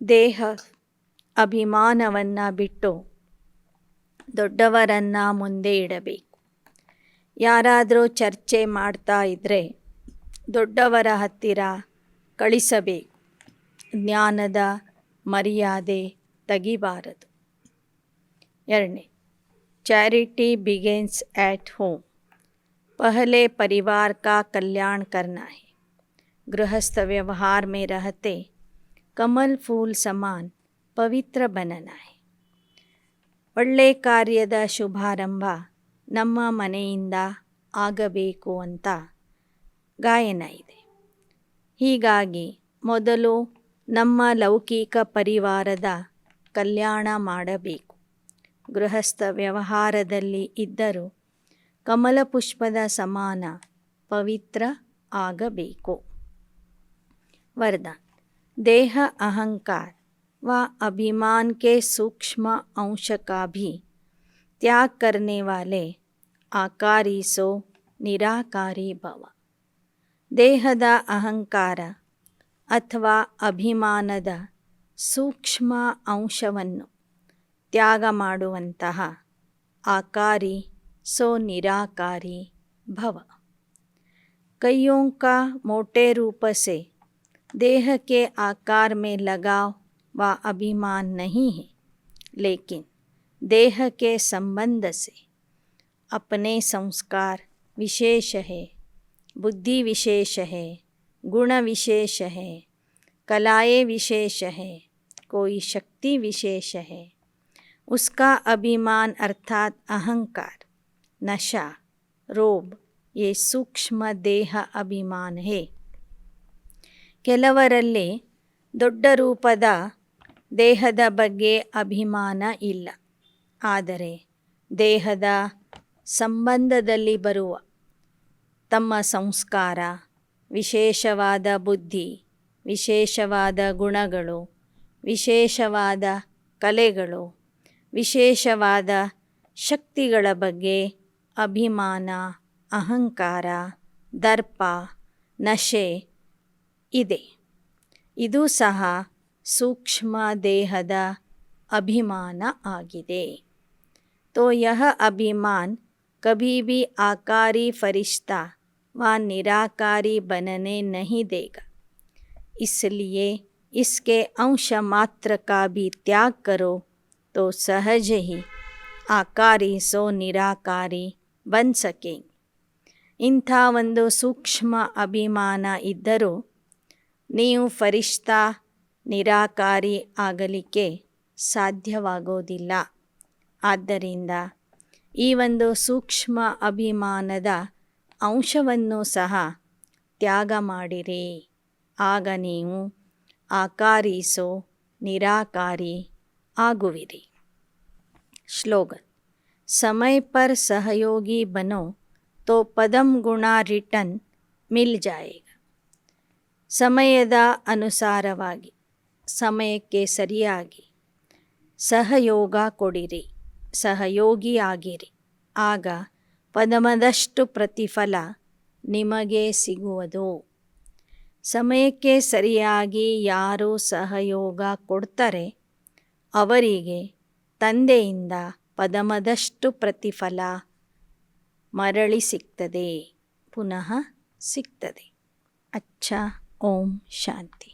ದೇಹ ಅಭಿಮಾನವನ್ನು ಬಿಟ್ಟು ದೊಡ್ಡವರನ್ನು ಮುಂದೆ ಇಡಬೇಕು. ಯಾರಾದರೂ ಚರ್ಚೆ ಮಾಡ್ತಾ ಇದ್ದರೆ ದೊಡ್ಡವರ ಹತ್ತಿರ ಕಳಿಸಬೇಕು. ಜ್ಞಾನದ ಮರ್ಯಾದೆ ತೆಗಿಬಾರದು. 2. Charity begins at home. पहले परिवार का कल्याण करना है. गृहस्थ व्यवहार में रहते कमल फूल समान पवित्र बनना है. ಒಳ್ಳೆ ಕಾರ್ಯದ ಶುಭಾರಂಭ ನಮ್ಮ ಮನೆಯಿಂದ ಆಗಬೇಕು ಅಂತ ಗಾಯನ ಇದೆ. ಹೀಗಾಗಿ ಮೊದಲು ನಮ್ಮ ಲೌಕಿಕ ಪರಿವಾರದ ಕಲ್ಯಾಣ ಮಾಡಬೇಕು. ಗೃಹಸ್ಥ ವ್ಯವಹಾರದಲ್ಲಿ ಇದ್ದರೂ ಕಮಲ ಪುಷ್ಪದ ಸಮಾನ ಪವಿತ್ರ ಆಗಬೇಕು. ವರದಾನ. देह अहंकार व अभिमान के सूक्ष्म अंश का भी त्याग करने वाले आकारी सो निराकारी भव. ದೇಹದ ಅಹಂಕಾರ ಅಥವಾ ಅಭಿಮಾನದ ಸೂಕ್ಷ್ಮ ಅಂಶವನ್ನು ತ್ಯಾಗ ಮಾಡುವಂತಹ ಆಕಾರಿ सो निराकारी भव। कईयों का मोटे रूप से देह के आकार में लगाव व अभिमान नहीं है, लेकिन देह के संबंध से अपने संस्कार विशेष है, बुद्धि विशेष है, गुण विशेष है, कलाएँ विशेष है, कोई शक्ति विशेष है। उसका अभिमान अर्थात अहंकार, नशा, रोब ये सूक्ष्म ದೇಹ ಅಭಿಮಾನ है। ಕೆಲವರಲ್ಲಿ ದೊಡ್ಡ ರೂಪದ ದೇಹದ ಬಗ್ಗೆ ಅಭಿಮಾನ ಇಲ್ಲ, ಆದರೆ ದೇಹದ ಸಂಬಂಧದಲ್ಲಿ ಬರುವ ತಮ್ಮ ಸಂಸ್ಕಾರ, ವಿಶೇಷವಾದ ಬುದ್ಧಿ, ವಿಶೇಷವಾದ ಗುಣಗಳು, ವಿಶೇಷವಾದ ಕಲೆಗಳು, ವಿಶೇಷವಾದ ಶಕ್ತಿಗಳ ಬಗ್ಗೆ ಅಭಿಮಾನ, ಅಹಂಕಾರ, ದರ್ಪ, ನಶೆ ಇದೆ। ಇದು ಸಹ ಸೂಕ್ಷ್ಮ ದೇಹದ ಅಭಿಮಾನ ಆಗಿದೆ। तो यह अभिमान कभी भी आकारी फरिश्ता व निराकारी बनने नहीं देगा, इसलिए इसके अंश मात्र का भी त्याग करो तो सहज ही आकारी सो निराकारी बन सकेंगे। ಇಂಥ ಒಂದು ಸೂಕ್ಷ್ಮ ಅಭಿಮಾನ ಇದ್ದರೂ ನೀವು ಫರಿಷ್ತಾ ನಿರಾಕಾರಿ ಆಗಲಿಕ್ಕೆ ಸಾಧ್ಯವಾಗೋದಿಲ್ಲ। ಆದ್ದರಿಂದ ಈ ಒಂದು ಸೂಕ್ಷ್ಮ ಅಭಿಮಾನದ ಅಂಶವನ್ನು ಸಹ ತ್ಯಾಗ ಮಾಡಿರಿ, ಆಗ ನೀವು ಆಕಾರಿ ಸೋ निराकारी आगुविरी। श्लोगन। समय पर सहयोगी बनो तो पदम गुणा रिटर्न मिल जाएगा। ಸಮಯದ ಅನುಸಾರವಾಗಿ, ಸಮಯಕ್ಕೆ ಸರಿಯಾಗಿ ಸಹಯೋಗ ಕೊಡಿರಿ, ಸಹಯೋಗಿಯಾಗಿರಿ, ಆಗ ಪದಮದಷ್ಟು ಪ್ರತಿಫಲ ನಿಮಗೆ ಸಿಗುವುದು। ಸಮಯಕ್ಕೆ ಸರಿಯಾಗಿ ಯಾರು ಸಹಯೋಗ ಕೊಡ್ತಾರೆ ಅವರಿಗೆ ತಂದೆಯಿಂದ ಪದಮದಷ್ಟು ಪ್ರತಿಫಲ ಮರಳಿ ಸಿಗ್ತದೆ, ಪುನಃ ಸಿಗ್ತದೆ। अच्छा, ओम शांति।